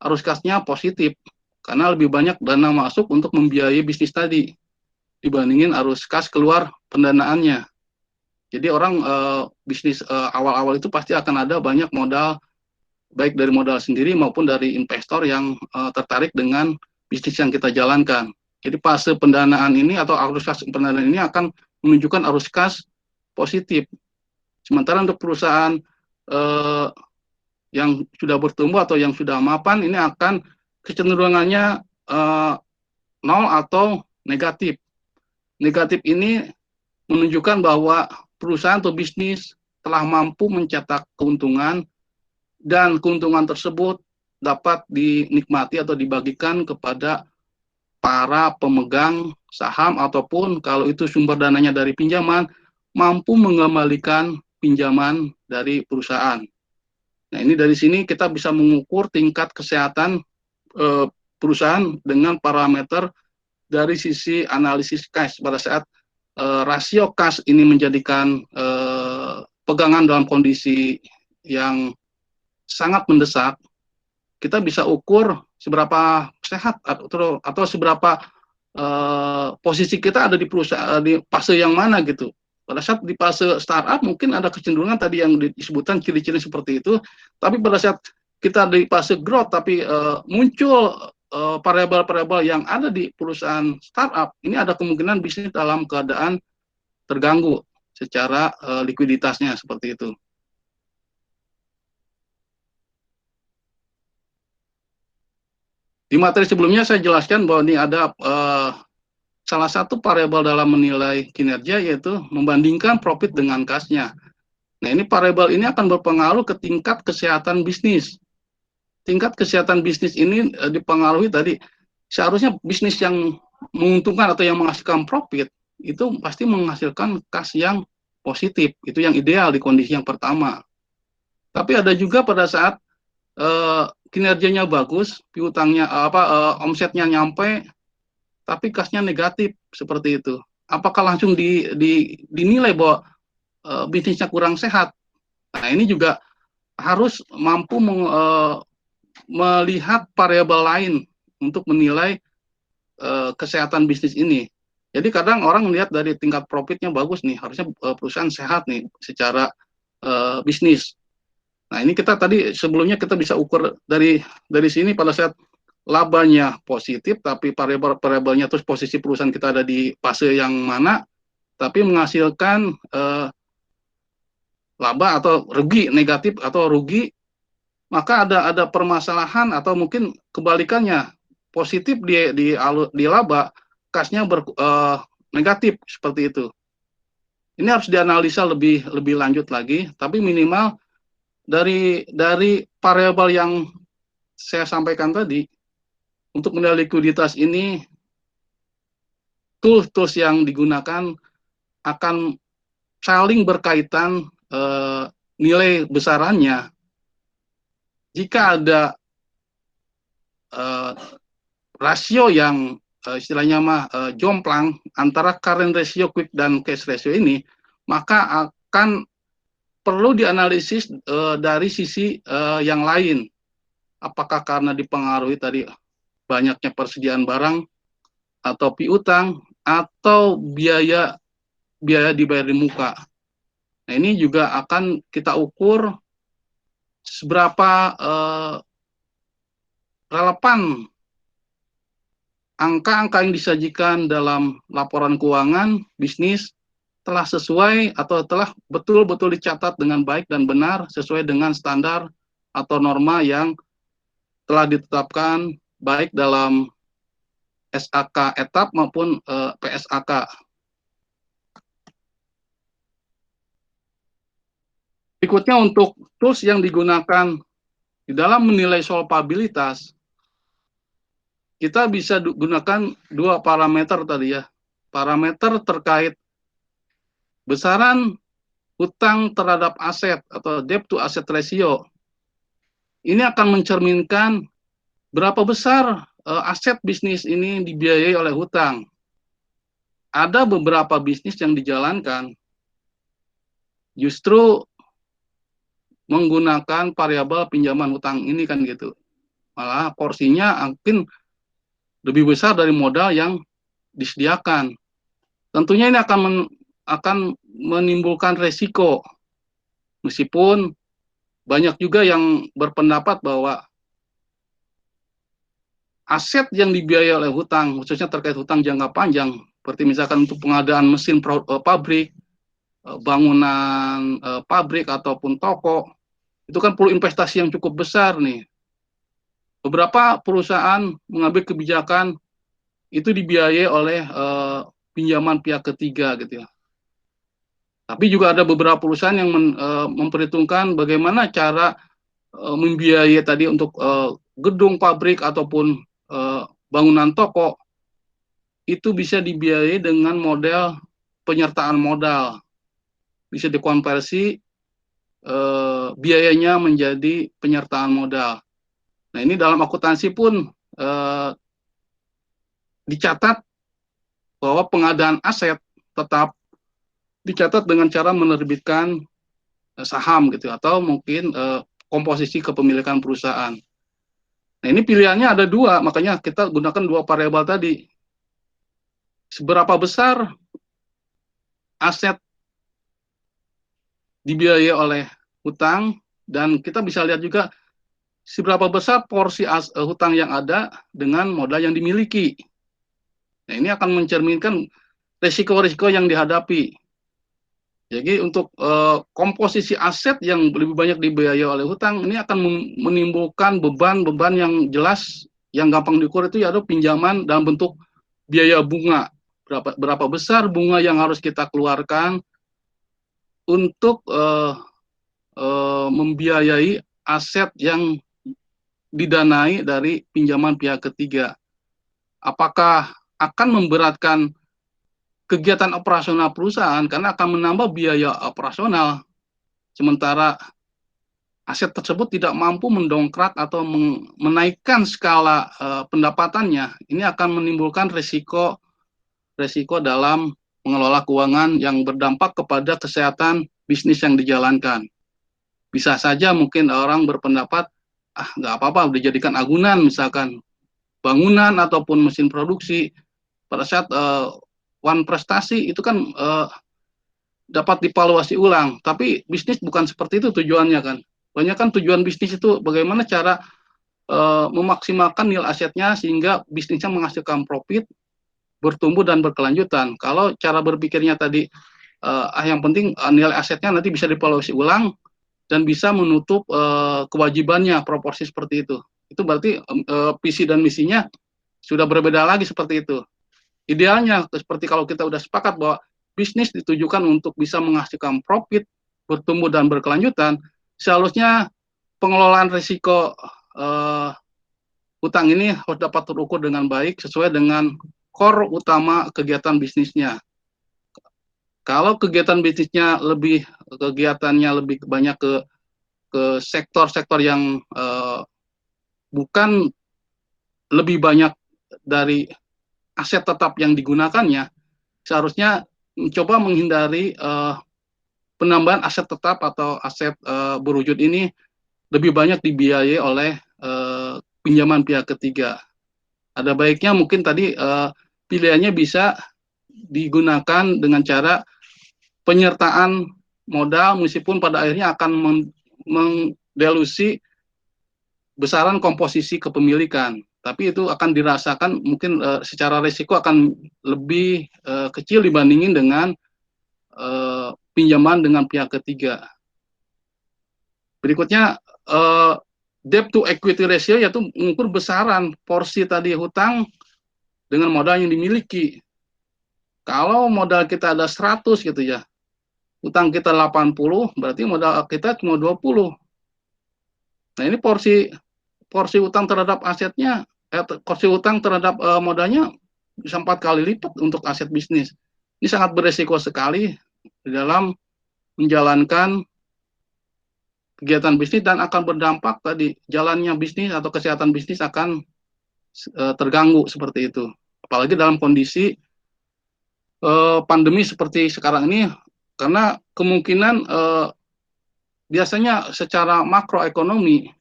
A: arus kasnya positif, karena lebih banyak dana masuk untuk membiayai bisnis tadi, dibandingin arus kas keluar pendanaannya. Jadi orang bisnis awal-awal itu pasti akan ada banyak modal, baik dari modal sendiri maupun dari investor yang tertarik dengan bisnis yang kita jalankan. Jadi fase pendanaan ini atau arus kas pendanaan ini akan menunjukkan arus kas positif. Sementara untuk perusahaan yang sudah bertumbuh atau yang sudah mapan, ini akan kecenderungannya nol atau negatif. Negatif ini menunjukkan bahwa perusahaan atau bisnis telah mampu mencetak keuntungan dan keuntungan tersebut dapat dinikmati atau dibagikan kepada para pemegang saham ataupun kalau itu sumber dananya dari pinjaman, mampu mengembalikan pinjaman dari perusahaan. Nah, ini dari sini kita bisa mengukur tingkat kesehatan perusahaan dengan parameter dari sisi analisis cash pada saat rasio cash ini menjadikan pegangan dalam kondisi yang sangat mendesak, kita bisa ukur seberapa sehat atau seberapa posisi kita ada di perusahaan di fase yang mana gitu. Pada saat di fase startup mungkin ada kecenderungan tadi yang disebutkan ciri-ciri seperti itu, tapi pada saat kita di fase growth tapi muncul variabel-variabel yang ada di perusahaan startup, ini ada kemungkinan bisnis dalam keadaan terganggu secara likuiditasnya seperti itu. Di materi sebelumnya saya jelaskan bahwa ini ada salah satu variabel dalam menilai kinerja yaitu membandingkan profit dengan kas-nya. Nah, ini variabel ini akan berpengaruh ke tingkat kesehatan bisnis. Tingkat kesehatan bisnis ini dipengaruhi tadi, seharusnya bisnis yang menguntungkan atau yang menghasilkan profit, itu pasti menghasilkan kas yang positif. Itu yang ideal di kondisi yang pertama. Tapi ada juga pada saat kinerjanya bagus, piutangnya omsetnya nyampe, tapi kasnya negatif seperti itu. Apakah langsung dinilai bahwa bisnisnya kurang sehat? Nah, ini juga harus mampu melihat variabel lain untuk menilai kesehatan bisnis ini. Jadi kadang orang melihat dari tingkat profitnya bagus nih, harusnya perusahaan sehat nih secara bisnis. Nah, ini kita tadi sebelumnya kita bisa ukur dari sini pada saat labanya positif, tapi variabelnya terus posisi perusahaan kita ada di fase yang mana, tapi menghasilkan laba atau rugi, negatif atau rugi, maka ada permasalahan atau mungkin kebalikannya, positif di laba, kasnya negatif seperti itu. Ini harus dianalisa lebih lanjut lagi, tapi minimal dari variabel yang saya sampaikan tadi, untuk menilai likuiditas ini, tools yang digunakan akan saling berkaitan nilai besarannya. Jika ada rasio yang istilahnya jomplang antara current ratio, quick dan cash ratio ini, maka akan perlu dianalisis dari sisi yang lain. Apakah karena dipengaruhi tadi banyaknya persediaan barang atau piutang atau biaya dibayar di muka. Nah, ini juga akan kita ukur seberapa relevan angka-angka yang disajikan dalam laporan keuangan bisnis telah sesuai atau telah betul-betul dicatat dengan baik dan benar sesuai dengan standar atau norma yang telah ditetapkan baik dalam SAK etap maupun PSAK. Berikutnya untuk tools yang digunakan di dalam menilai solvabilitas, kita bisa gunakan dua parameter tadi ya. Parameter terkait besaran hutang terhadap aset atau debt to asset ratio. Ini akan mencerminkan berapa besar aset bisnis ini dibiayai oleh hutang. Ada beberapa bisnis yang dijalankan justru menggunakan variabel pinjaman hutang ini kan gitu. Malah porsinya mungkin lebih besar dari modal yang disediakan. Tentunya ini akan menimbulkan resiko. Meskipun banyak juga yang berpendapat bahwa aset yang dibiayai oleh hutang, khususnya terkait hutang jangka panjang, seperti misalkan untuk pengadaan mesin pabrik, bangunan pabrik ataupun toko, itu kan perlu investasi yang cukup besar nih. Beberapa perusahaan mengambil kebijakan itu dibiayai oleh pinjaman pihak ketiga gitu ya. Tapi juga ada beberapa perusahaan yang memperhitungkan bagaimana cara membiayai tadi untuk gedung pabrik ataupun bangunan toko, itu bisa dibiayai dengan model penyertaan modal. Bisa dikonversi biayanya menjadi penyertaan modal. Nah, ini dalam akuntansi pun dicatat bahwa pengadaan aset tetap dicatat dengan cara menerbitkan saham gitu, atau mungkin komposisi kepemilikan perusahaan. Nah, ini pilihannya ada dua, makanya kita gunakan dua variabel tadi. Seberapa besar aset dibiayai oleh hutang, dan kita bisa lihat juga seberapa besar porsi hutang yang ada dengan modal yang dimiliki. Nah, ini akan mencerminkan risiko-risiko yang dihadapi. Jadi untuk komposisi aset yang lebih banyak dibiayai oleh hutang, ini akan menimbulkan beban-beban yang jelas, yang gampang diukur itu yaitu pinjaman dalam bentuk biaya bunga. Berapa besar bunga yang harus kita keluarkan untuk membiayai aset yang didanai dari pinjaman pihak ketiga. Apakah akan memberatkan kegiatan operasional perusahaan karena akan menambah biaya operasional, sementara aset tersebut tidak mampu mendongkrak atau menaikkan skala pendapatannya. Ini akan menimbulkan risiko dalam mengelola keuangan yang berdampak kepada kesehatan bisnis yang dijalankan. Bisa saja mungkin orang berpendapat, nggak apa-apa, dijadikan agunan misalkan bangunan ataupun mesin produksi. Pada saat one prestasi itu kan dapat divaluasi ulang, tapi bisnis bukan seperti itu tujuannya kan. Banyak kan tujuan bisnis itu bagaimana cara memaksimalkan nilai asetnya sehingga bisnisnya menghasilkan profit, bertumbuh dan berkelanjutan. Kalau cara berpikirnya tadi yang penting nilai asetnya nanti bisa divaluasi ulang dan bisa menutup kewajibannya, proporsi seperti itu. Itu berarti visi dan misinya sudah berbeda lagi seperti itu. Idealnya seperti kalau kita sudah sepakat bahwa bisnis ditujukan untuk bisa menghasilkan profit, bertumbuh dan berkelanjutan, seharusnya pengelolaan risiko hutang ini harus dapat terukur dengan baik sesuai dengan core utama kegiatan bisnisnya. Kalau kegiatan bisnisnya kegiatannya lebih banyak ke sektor-sektor yang bukan lebih banyak dari aset tetap yang digunakannya, seharusnya mencoba menghindari penambahan aset tetap atau aset berwujud ini lebih banyak dibiayai oleh pinjaman pihak ketiga. Ada baiknya mungkin tadi pilihannya bisa digunakan dengan cara penyertaan modal, meskipun pada akhirnya akan mendelusi besaran komposisi kepemilikan, tapi itu akan dirasakan mungkin secara risiko akan lebih kecil dibandingin dengan pinjaman dengan pihak ketiga. Berikutnya debt to equity ratio, yaitu mengukur besaran porsi tadi hutang dengan modal yang dimiliki. Kalau modal kita ada 100 gitu ya, utang kita 80, berarti modal kita cuma 20. Nah, ini porsi utang terhadap asetnya, porsi utang terhadap modalnya bisa 4 kali lipat untuk aset bisnis. Ini sangat beresiko sekali di dalam menjalankan kegiatan bisnis dan akan berdampak tadi jalannya bisnis atau kesehatan bisnis akan terganggu seperti itu. Apalagi dalam kondisi pandemi seperti sekarang ini, karena kemungkinan biasanya secara makroekonomi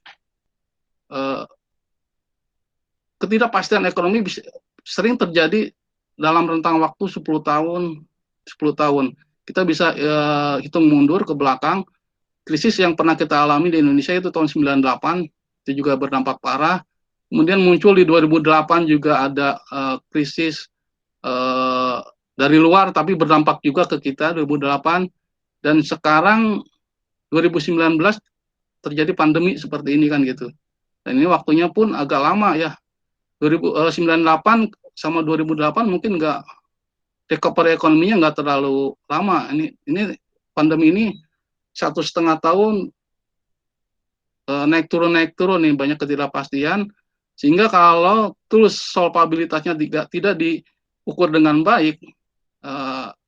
A: ketidakpastian ekonomi sering terjadi dalam rentang waktu 10 tahun. Kita bisa hitung mundur ke belakang, krisis yang pernah kita alami di Indonesia itu tahun 98, itu juga berdampak parah. Kemudian muncul di 2008 juga ada krisis dari luar tapi berdampak juga ke kita 2008, dan sekarang 2019 terjadi pandemi seperti ini kan gitu. Dan ini waktunya pun agak lama ya. 2098 sama 2008 mungkin nggak, recovery ekonominya nggak terlalu lama. Ini pandemi ini 1,5 tahun naik turun nih, banyak ketidakpastian, sehingga kalau terus solvabilitasnya tidak diukur dengan baik,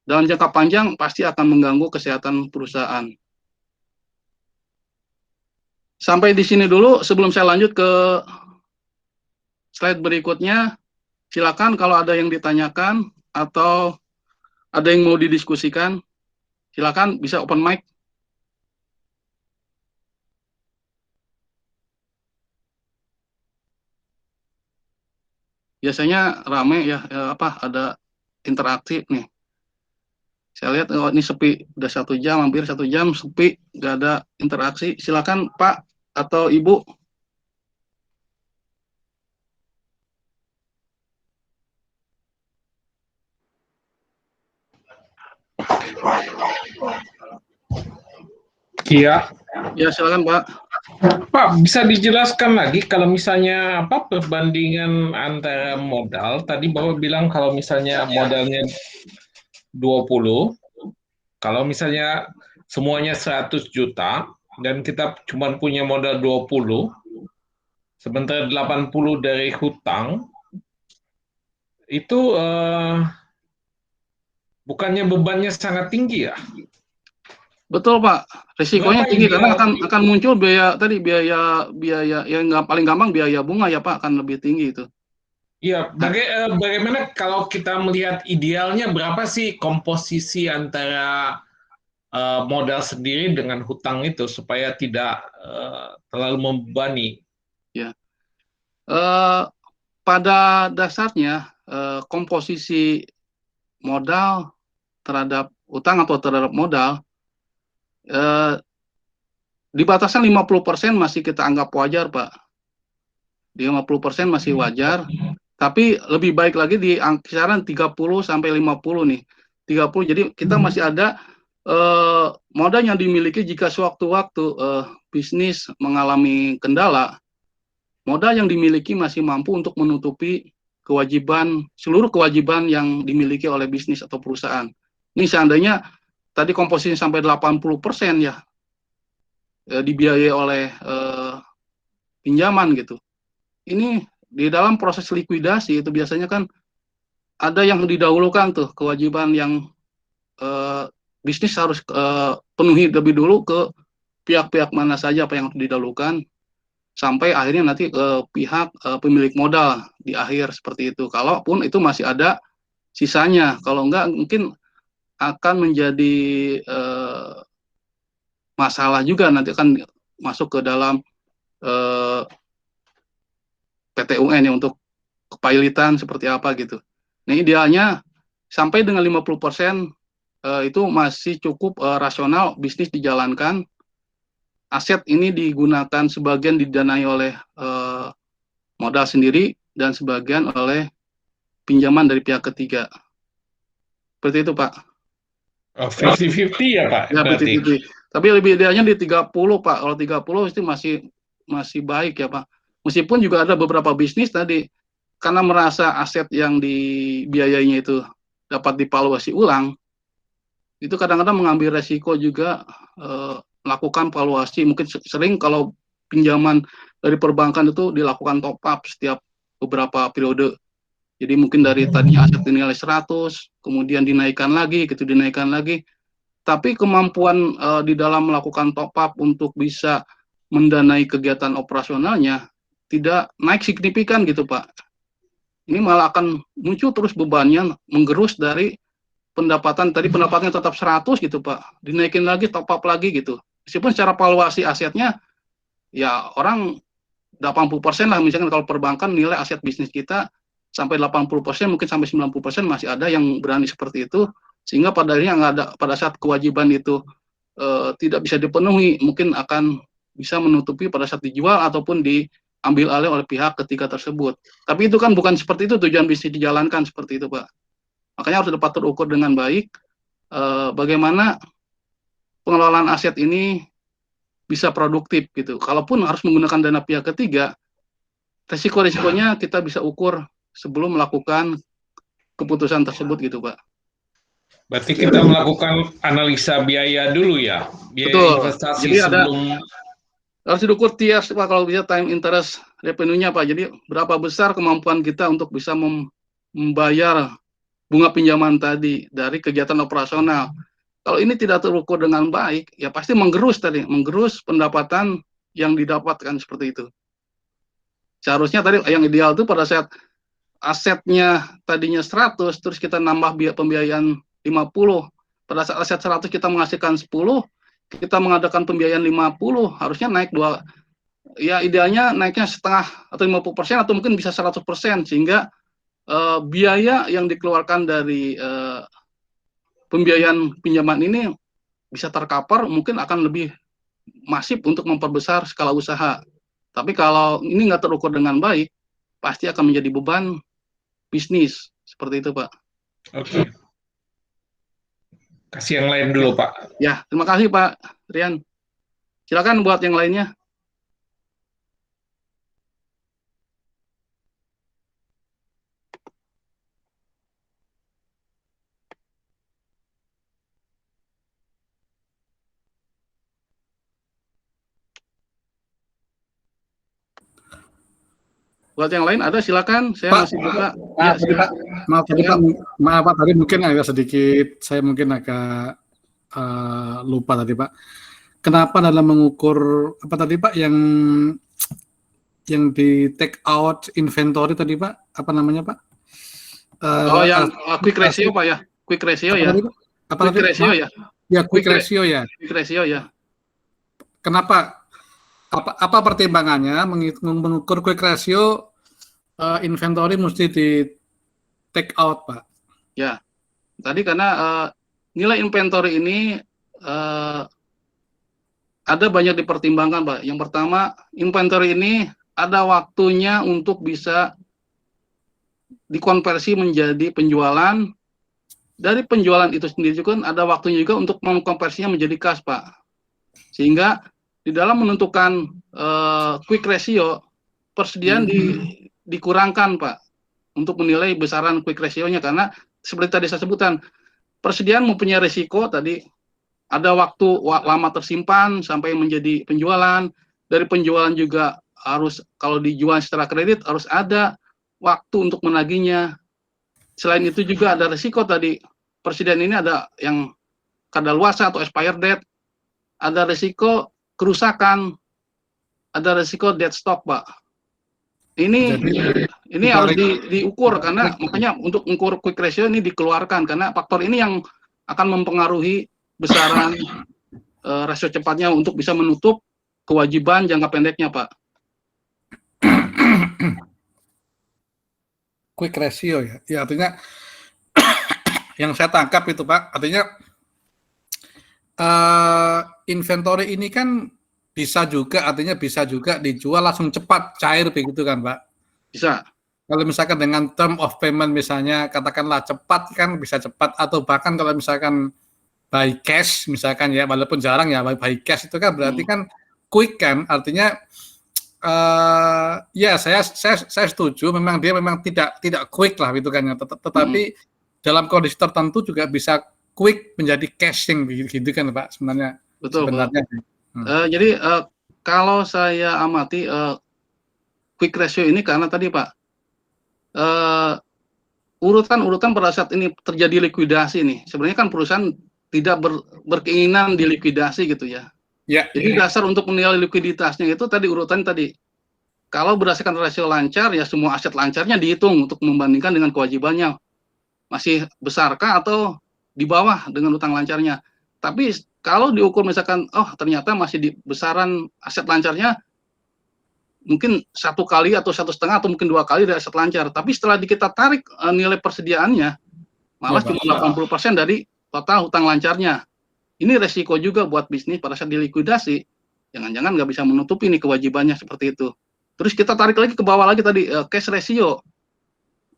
A: dalam jangka panjang pasti akan mengganggu kesehatan perusahaan. Sampai di sini dulu. Sebelum saya lanjut ke slide berikutnya, silakan kalau ada yang ditanyakan atau ada yang mau didiskusikan, silakan bisa open mic. biasanya rame ya, ada interaksi nih. Saya lihat ini sepi, udah 1 jam, hampir 1 jam sepi, nggak ada interaksi. Silakan Pak atau Ibu.
H: Iya.
A: Ya, silakan Pak.
H: Pak, bisa dijelaskan lagi kalau misalnya perbandingan antara modal, tadi Bapak bilang kalau misalnya modalnya 20, kalau misalnya semuanya 100 juta, dan kita cuma punya modal 20, sementara 80 dari hutang, itu bukannya bebannya sangat tinggi ya?
A: Betul Pak, risikonya tinggi karena akan muncul biaya yang paling gampang biaya bunga ya Pak, akan lebih tinggi itu.
H: Iya, bagaimana kalau kita melihat idealnya berapa sih komposisi antara modal sendiri dengan hutang itu supaya tidak terlalu membebani?
A: Ya, pada dasarnya komposisi modal terhadap hutang atau terhadap modal di batasan 50% masih kita anggap wajar Pak. Di 50% masih wajar, tapi lebih baik lagi di kisaran 30 sampai 50 nih. 30, jadi kita masih ada modal yang dimiliki jika sewaktu-waktu bisnis mengalami kendala, modal yang dimiliki masih mampu untuk menutupi seluruh kewajiban yang dimiliki oleh bisnis atau perusahaan. Ini seandainya tadi komposisinya sampai 80% ya, dibiayai oleh pinjaman gitu. Ini di dalam proses likuidasi itu biasanya kan ada yang didahulukan tuh, kewajiban yang bisnis harus penuhi lebih dulu ke pihak-pihak mana saja apa yang harus didahulukan, sampai akhirnya nanti ke pihak pemilik modal di akhir seperti itu. Kalaupun itu masih ada sisanya, kalau enggak mungkin akan menjadi masalah juga, nanti akan masuk ke dalam PT UN ya, untuk kepailitan seperti apa gitu. Nah, idealnya sampai dengan 50% itu masih cukup rasional bisnis dijalankan. Aset ini digunakan sebagian didanai oleh modal sendiri dan sebagian oleh pinjaman dari pihak ketiga. Seperti itu, Pak.
H: 50-50 ya, Pak?
A: Ya, 50-50. Tapi lebih idealnya di 30, Pak. Kalau 30 itu masih baik ya, Pak. Meskipun juga ada beberapa bisnis tadi, karena merasa aset yang dibiayainya itu dapat divaluasi ulang, itu kadang-kadang mengambil resiko juga melakukan valuasi. Mungkin sering kalau pinjaman dari perbankan itu dilakukan top up setiap beberapa periode. Jadi mungkin dari tadinya aset dinilai 100, kemudian dinaikkan lagi, dinaikkan lagi. Tapi kemampuan di dalam melakukan top up untuk bisa mendanai kegiatan operasionalnya tidak naik signifikan gitu Pak. Ini malah akan muncul terus bebannya, menggerus dari pendapatan, tadi pendapatannya tetap 100 gitu Pak, dinaikin lagi, top up lagi gitu. Meskipun secara valuasi asetnya, ya orang 80% lah, misalkan kalau perbankan nilai aset bisnis kita sampai 80%, mungkin sampai 90% masih ada yang berani seperti itu, sehingga pada akhirnya nggak ada, pada saat kewajiban itu tidak bisa dipenuhi, mungkin akan bisa menutupi pada saat dijual ataupun diambil alih oleh pihak ketiga tersebut. Tapi itu kan bukan seperti itu tujuan bisnis dijalankan seperti itu Pak. Makanya harus dapat terukur dengan baik bagaimana pengelolaan aset ini bisa produktif gitu. Kalaupun harus menggunakan dana pihak ketiga, resiko-resikonya kita bisa ukur sebelum melakukan keputusan tersebut gitu Pak.
H: Berarti kita melakukan analisa biaya dulu ya, biaya
A: Betul.
H: investasi. Jadi
A: sebelum harus diukur TIAS Pak, kalau bisa time interest revenue-nya Pak. Jadi berapa besar kemampuan kita untuk bisa membayar bunga pinjaman tadi dari kegiatan operasional. Kalau ini tidak terukur dengan baik, ya pasti menggerus pendapatan yang didapatkan seperti itu. Seharusnya tadi yang ideal itu pada saat asetnya tadinya 100, terus kita nambah pembiayaan 50. Pada saat aset 100 kita menghasilkan 10, kita mengadakan pembiayaan 50, harusnya naik 2. Ya idealnya naiknya setengah atau 50% atau mungkin bisa 100%, sehingga biaya yang dikeluarkan dari pembiayaan pinjaman ini bisa tercover, mungkin akan lebih masif untuk memperbesar skala usaha. Tapi kalau ini nggak terukur dengan baik, pasti akan menjadi beban bisnis. Seperti itu, Pak.
H: Oke. Kasih yang lain dulu, Pak.
A: Ya, terima kasih, Pak Rian. Silakan buat yang lainnya. Buat yang lain ada, silakan. Saya
D: Pak,
A: masih buka.
D: Maaf, tadi, Pak. Maaf Pak, tadi mungkin agak sedikit, saya mungkin agak lupa tadi Pak. Kenapa dalam mengukur apa tadi Pak yang di take out inventory tadi Pak? Apa namanya Pak?
A: Yang quick ratio Pak ya? Quick ratio ya? Quick ratio ya?
D: Ya, quick ratio ya.
A: Quick ratio ya.
D: Kenapa? Apa pertimbangannya mengukur quick ratio inventory mesti di take out, Pak?
A: Ya, tadi karena nilai inventory ini ada banyak dipertimbangkan, Pak. Yang pertama, inventory ini ada waktunya untuk bisa dikonversi menjadi penjualan. Dari penjualan itu sendiri juga ada waktunya juga untuk mengkonversinya menjadi kas, Pak. Sehingga di dalam menentukan quick ratio, persediaan dikurangkan, Pak, untuk menilai besaran quick ratio-nya. Karena seperti tadi saya sebutkan, persediaan mempunyai risiko tadi, ada waktu lama tersimpan sampai menjadi penjualan. Dari penjualan juga harus, kalau dijual secara kredit, harus ada waktu untuk menagihnya. Selain itu juga ada risiko tadi, persediaan ini ada yang kadaluarsa atau expired date, ada risiko kerusakan, ada risiko dead stock, Pak. Ini harus diukur, karena makanya untuk mengukur quick ratio ini dikeluarkan, karena faktor ini yang akan mempengaruhi besaran rasio cepatnya untuk bisa menutup kewajiban jangka pendeknya, Pak.
D: Quick ratio ya, ya artinya yang saya tangkap itu Pak, artinya inventory ini kan bisa juga, artinya bisa juga dijual langsung cepat, cair begitu kan Pak?
A: Bisa.
D: Kalau misalkan dengan term of payment misalnya, katakanlah cepat kan bisa cepat, atau bahkan kalau misalkan by cash misalkan ya, walaupun jarang ya, by cash itu kan berarti kan quick kan, artinya ya saya setuju, memang dia memang tidak quick lah gitu kan ya, tetapi dalam kondisi tertentu juga bisa quick menjadi cashing gitu kan Pak sebenarnya.
A: Betul,
D: sebenarnya.
A: Jadi kalau saya amati quick ratio ini karena tadi Pak, urutan pada saat ini terjadi likuidasi nih, sebenarnya kan perusahaan tidak berkeinginan dilikuidasi gitu ya. Ya. Jadi dasar untuk menilai likuiditasnya itu tadi urutan tadi. Kalau berdasarkan rasio lancar ya semua aset lancarnya dihitung untuk membandingkan dengan kewajibannya. Masih besarkah atau di bawah dengan utang lancarnya. Tapi kalau diukur misalkan, oh ternyata masih di besaran aset lancarnya mungkin 1 kali atau 1,5 atau mungkin 2 kali dari aset lancar. Tapi setelah kita tarik nilai persediaannya, malah cuma 80% dari total hutang lancarnya. Ini resiko juga buat bisnis pada saat dilikuidasi. Jangan-jangan nggak bisa menutupi nih kewajibannya seperti itu. Terus kita tarik lagi ke bawah lagi tadi, cash ratio.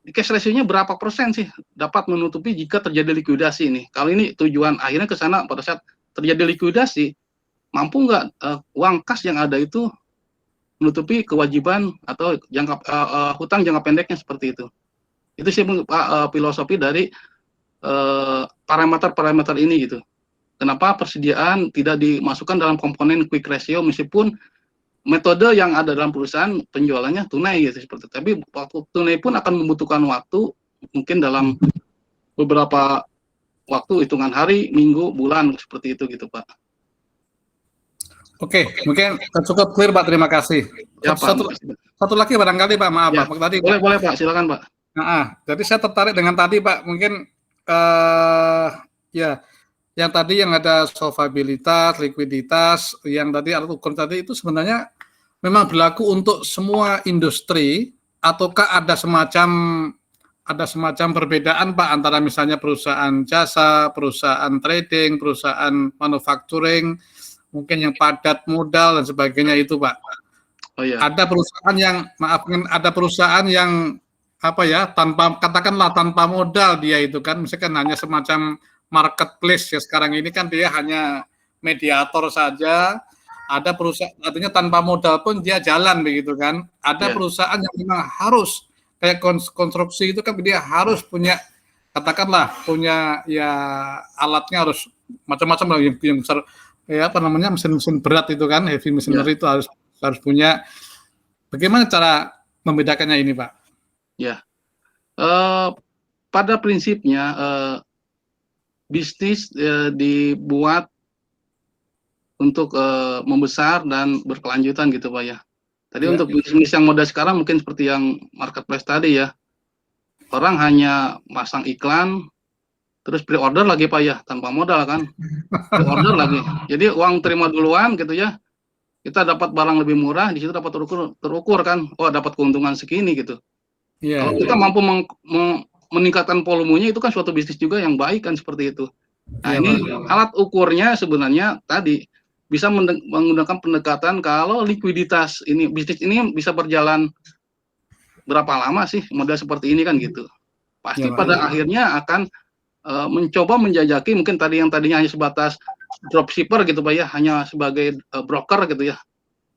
A: Cash ratio-nya berapa persen sih dapat menutupi jika terjadi likuidasi ini? Kalau ini tujuan akhirnya ke sana pada saat terjadi likuidasi, mampu nggak uang kas yang ada itu menutupi kewajiban atau hutang jangka pendeknya seperti itu. Itu sih filosofi dari parameter-parameter ini gitu. Kenapa persediaan tidak dimasukkan dalam komponen quick ratio meskipun metode yang ada dalam perusahaan penjualannya tunai gitu seperti itu. Tapi waktu tunai pun akan membutuhkan waktu mungkin dalam beberapa waktu, hitungan hari, minggu, bulan seperti itu gitu Pak.
D: Oke, mungkin cukup clear Pak, terima kasih.
A: Ya, Pak.
D: Satu lagi barangkali Pak, maaf ya. Pak. Tadi,
A: boleh Pak, silakan Pak.
D: Jadi saya tertarik dengan tadi Pak, mungkin ya yang tadi yang ada solvabilitas, likuiditas, yang tadi alat ukur tadi itu sebenarnya memang berlaku untuk semua industri, ataukah ada semacam ada semacam perbedaan Pak antara misalnya perusahaan jasa, perusahaan trading, perusahaan manufacturing, mungkin yang padat modal dan sebagainya itu Pak.
A: Oh iya.
D: Ada perusahaan yang ada perusahaan yang apa ya, katakanlah tanpa modal dia itu kan, misalkan hanya semacam marketplace ya, sekarang ini kan dia hanya mediator saja. Ada perusahaan artinya tanpa modal pun dia jalan begitu kan. Ada perusahaan yang memang harus kayak konstruksi itu kan dia harus punya, katakanlah punya ya alatnya harus macam-macam lah yang besar ya, apa namanya, mesin-mesin berat itu kan, heavy machinery itu harus punya. Bagaimana cara membedakannya ini Pak?
A: Ya, pada prinsipnya bisnis dibuat untuk membesar dan berkelanjutan gitu Pak ya. Tadi untuk bisnis yang modal sekarang mungkin seperti yang marketplace tadi ya. Orang hanya masang iklan, terus pre-order lagi Pak ya, tanpa modal kan. Pre-order lagi. Jadi uang terima duluan gitu ya. Kita dapat barang lebih murah, di situ dapat terukur kan. Oh, dapat keuntungan segini gitu. Kalau kita mampu meningkatkan volumenya itu kan suatu bisnis juga yang baik kan seperti itu. Nah, ini alat ukurnya sebenarnya tadi bisa menggunakan pendekatan kalau likuiditas ini, bisnis ini bisa berjalan berapa lama sih modal seperti ini kan gitu. Pasti pada akhirnya akan mencoba menjajaki, mungkin tadi yang tadinya hanya sebatas dropshipper gitu Pak ya, hanya sebagai broker gitu ya.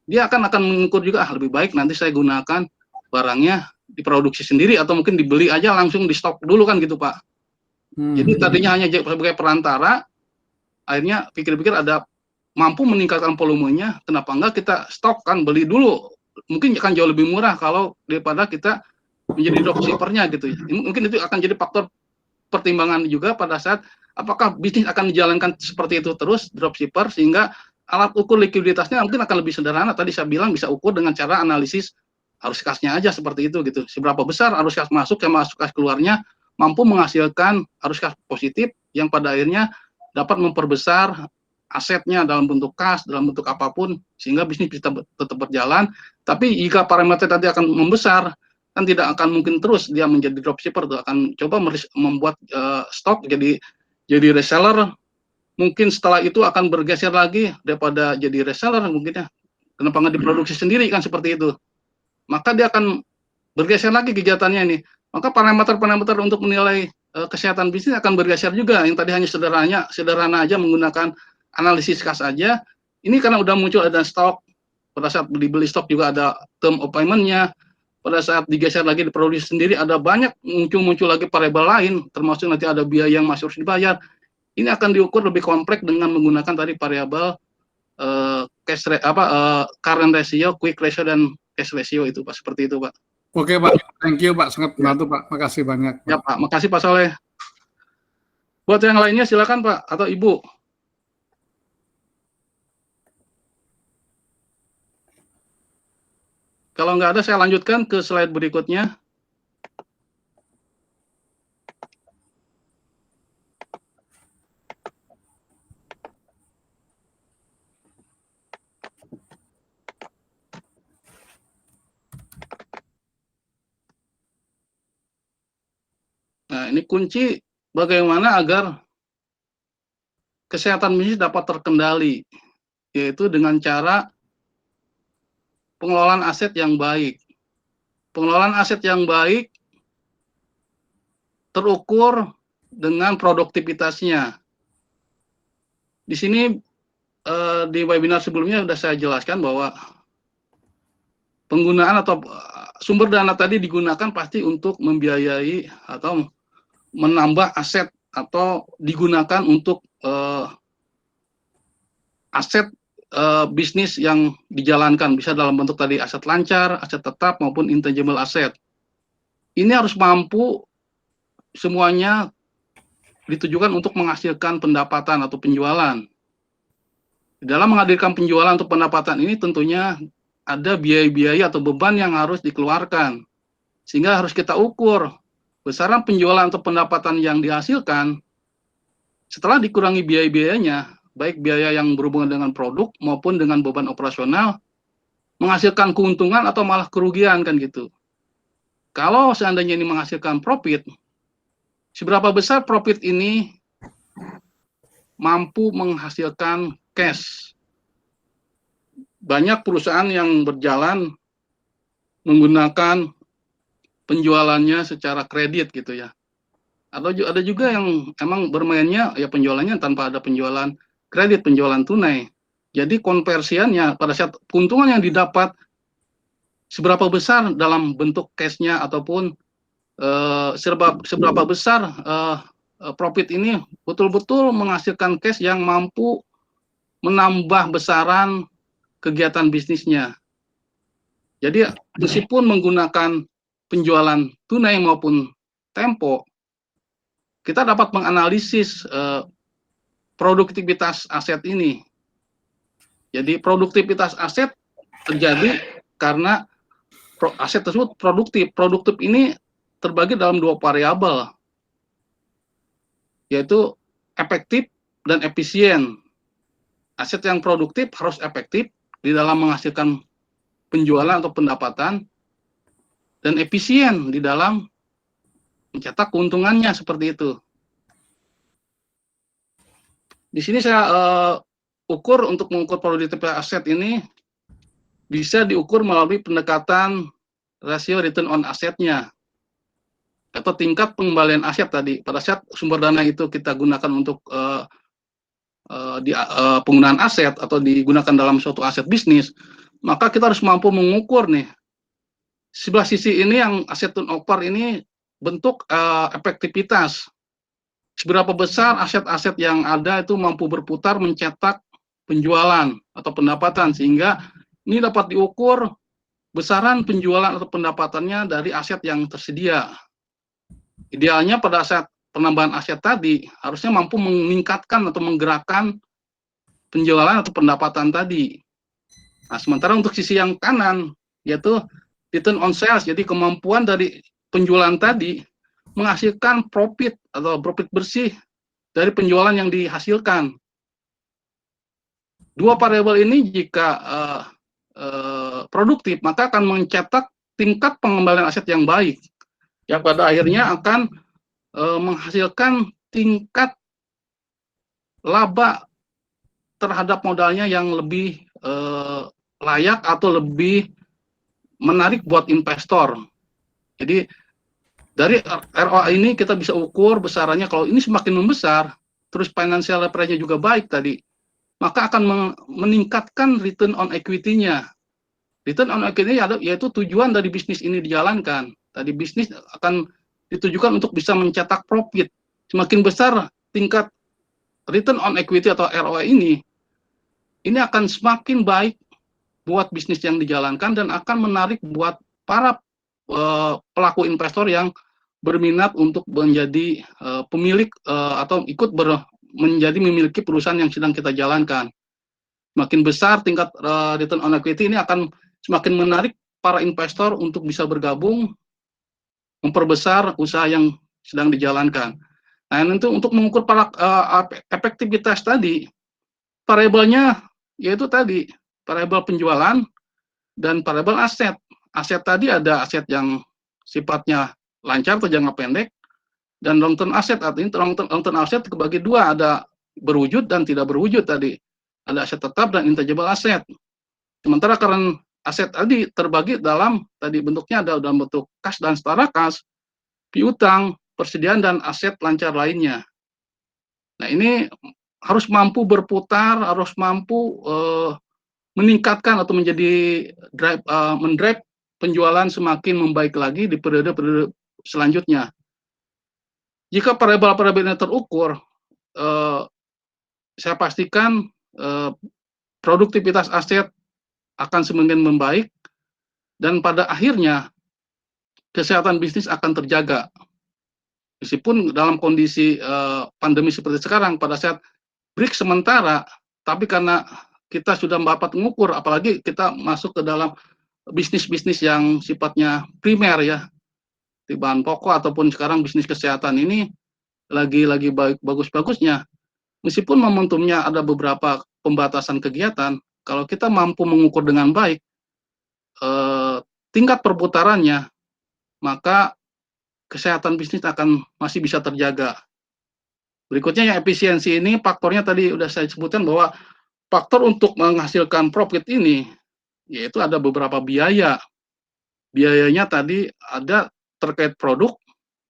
A: Dia akan mengukur juga, lebih baik nanti saya gunakan barangnya diproduksi sendiri atau mungkin dibeli aja langsung di stok dulu kan gitu Pak. Jadi tadinya hanya sebagai perantara, akhirnya pikir-pikir ada mampu meningkatkan volumenya, kenapa enggak kita stok kan, beli dulu, mungkin akan jauh lebih murah kalau daripada kita menjadi dropshippernya gitu. Mungkin itu akan jadi faktor pertimbangan juga pada saat apakah bisnis akan dijalankan seperti itu terus dropshipper, sehingga alat ukur likuiditasnya mungkin akan lebih sederhana. Tadi saya bilang bisa ukur dengan cara analisis arus kasnya aja seperti itu gitu. Seberapa besar arus kas masuk sama arus kas keluarnya mampu menghasilkan arus kas positif yang pada akhirnya dapat memperbesar asetnya dalam bentuk kas, dalam bentuk apapun, sehingga bisnis bisa tetap berjalan. Tapi jika parameter tadi akan membesar, kan tidak akan mungkin terus dia menjadi dropshipper, tuh akan coba membuat stok jadi reseller. Mungkin setelah itu akan bergeser lagi daripada jadi reseller mungkin ya. Kenapa nggak diproduksi sendiri kan seperti itu? Maka dia akan bergeser lagi kegiatannya ini. Maka parameter-parameter untuk menilai kesehatan bisnis akan bergeser juga. Yang tadi hanya sederhana aja menggunakan analisis kas aja. Ini karena udah muncul ada stok. Pada saat dibeli stok juga ada term of payment-nya. Pada saat digeser lagi diproduksi sendiri ada banyak muncul lagi variabel lain, termasuk nanti ada biaya yang masih harus dibayar. Ini akan diukur lebih kompleks dengan menggunakan tadi variabel current ratio, quick ratio dan cash ratio itu Pak, seperti itu Pak.
D: Oke Pak, thank you Pak, sangat membantu Pak, makasih banyak.
A: Ya Pak, makasih Pak Soleh. Buat yang lainnya silakan Pak atau Ibu. Kalau nggak ada, saya lanjutkan ke slide berikutnya. Nah, ini kunci bagaimana agar kesehatan bisnis dapat terkendali, yaitu dengan cara pengelolaan aset yang baik. Pengelolaan aset yang baik terukur dengan produktivitasnya. Di sini di webinar sebelumnya sudah saya jelaskan bahwa penggunaan atau sumber dana tadi digunakan pasti untuk membiayai atau menambah aset atau digunakan untuk aset bisnis yang dijalankan, bisa dalam bentuk tadi aset lancar, aset tetap maupun intangible asset. Ini harus mampu semuanya ditujukan untuk menghasilkan pendapatan atau penjualan. Dalam menghadirkan penjualan untuk pendapatan ini tentunya ada biaya-biaya atau beban yang harus dikeluarkan. Sehingga harus kita ukur besaran penjualan atau pendapatan yang dihasilkan setelah dikurangi biaya-biayanya, baik biaya yang berhubungan dengan produk maupun dengan beban operasional, menghasilkan keuntungan atau malah kerugian kan gitu. kalau seandainya ini menghasilkan profit, seberapa besar profit ini mampu menghasilkan cash. Banyak perusahaan yang berjalan menggunakan penjualannya secara kredit gitu ya. Atau ada juga yang emang bermainnya ya penjualannya tanpa ada penjualan kredit, penjualan tunai. Jadi konversiannya pada saat keuntungan yang didapat seberapa besar dalam bentuk cash-nya ataupun seberapa besar profit ini betul-betul menghasilkan cash yang mampu menambah besaran kegiatan bisnisnya. Jadi meskipun menggunakan penjualan tunai maupun tempo, kita dapat menganalisis produktivitas aset ini. Jadi produktivitas aset terjadi karena aset tersebut produktif. Produktif ini terbagi dalam dua variabel, yaitu efektif dan efisien. Aset yang produktif harus efektif di dalam menghasilkan penjualan atau pendapatan, dan efisien di dalam mencetak keuntungannya, seperti itu. Di sini saya ukur untuk mengukur produktivitas aset ini bisa diukur melalui pendekatan rasio return on asetnya atau tingkat pengembalian aset tadi. Pada saat sumber dana itu kita gunakan untuk penggunaan aset atau digunakan dalam suatu aset bisnis, maka kita harus mampu mengukur nih sebelah sisi ini yang aset turnover ini bentuk efektivitas. Seberapa besar aset-aset yang ada itu mampu berputar mencetak penjualan atau pendapatan, sehingga ini dapat diukur besaran penjualan atau pendapatannya dari aset yang tersedia. Idealnya pada saat penambahan aset tadi harusnya mampu meningkatkan atau menggerakkan penjualan atau pendapatan tadi. Nah, sementara untuk sisi yang kanan, yaitu return on sales, jadi kemampuan dari penjualan tadi menghasilkan profit atau profit bersih dari penjualan yang dihasilkan. Dua variabel ini jika produktif, maka akan mencetak tingkat pengembalian aset yang baik, yang pada akhirnya akan menghasilkan tingkat laba terhadap modalnya yang lebih layak atau lebih menarik buat investor. Jadi dari ROI ini kita bisa ukur besarannya. Kalau ini semakin membesar, terus financial leverage-nya juga baik tadi, maka akan meningkatkan return on equity-nya. Return on equity yaitu tujuan dari bisnis ini dijalankan. Tadi bisnis akan ditujukan untuk bisa mencetak profit. Semakin besar tingkat return on equity atau ROI ini akan semakin baik buat bisnis yang dijalankan dan akan menarik buat para pelaku investor yang berminat untuk menjadi pemilik atau ikut menjadi memiliki perusahaan yang sedang kita jalankan. Semakin besar tingkat return on equity ini akan semakin menarik para investor untuk bisa bergabung memperbesar usaha yang sedang dijalankan. Nah, untuk mengukur para efektivitas tadi, variabelnya yaitu tadi variabel penjualan dan variabel aset. Aset tadi ada aset yang sifatnya lancar atau jangka pendek, dan long term aset. Artinya long term aset kebagi dua, ada berwujud dan tidak berwujud tadi. Ada aset tetap dan intangible aset. Sementara current aset tadi terbagi dalam tadi bentuknya ada dalam bentuk kas dan setara kas, piutang, persediaan dan aset lancar lainnya. Nah, ini harus mampu berputar, harus mampu meningkatkan atau menjadi mendrive penjualan semakin membaik lagi di periode-periode selanjutnya. Jika variabel-variabel ini terukur, saya pastikan produktivitas aset akan semakin membaik dan pada akhirnya kesehatan bisnis akan terjaga. Meskipun dalam kondisi pandemi seperti sekarang, pada saat break sementara, tapi karena kita sudah dapat mengukur, apalagi kita masuk ke dalam bisnis-bisnis yang sifatnya primer ya, di bahan pokok ataupun sekarang bisnis kesehatan ini lagi bagus-bagusnya. Meskipun momentumnya ada beberapa pembatasan kegiatan, kalau kita mampu mengukur dengan baik tingkat perputarannya, maka kesehatan bisnis akan masih bisa terjaga. Berikutnya yang efisiensi ini, faktornya tadi udah saya sebutkan bahwa faktor untuk menghasilkan profit ini, yaitu ada beberapa biaya. Biayanya tadi ada terkait produk,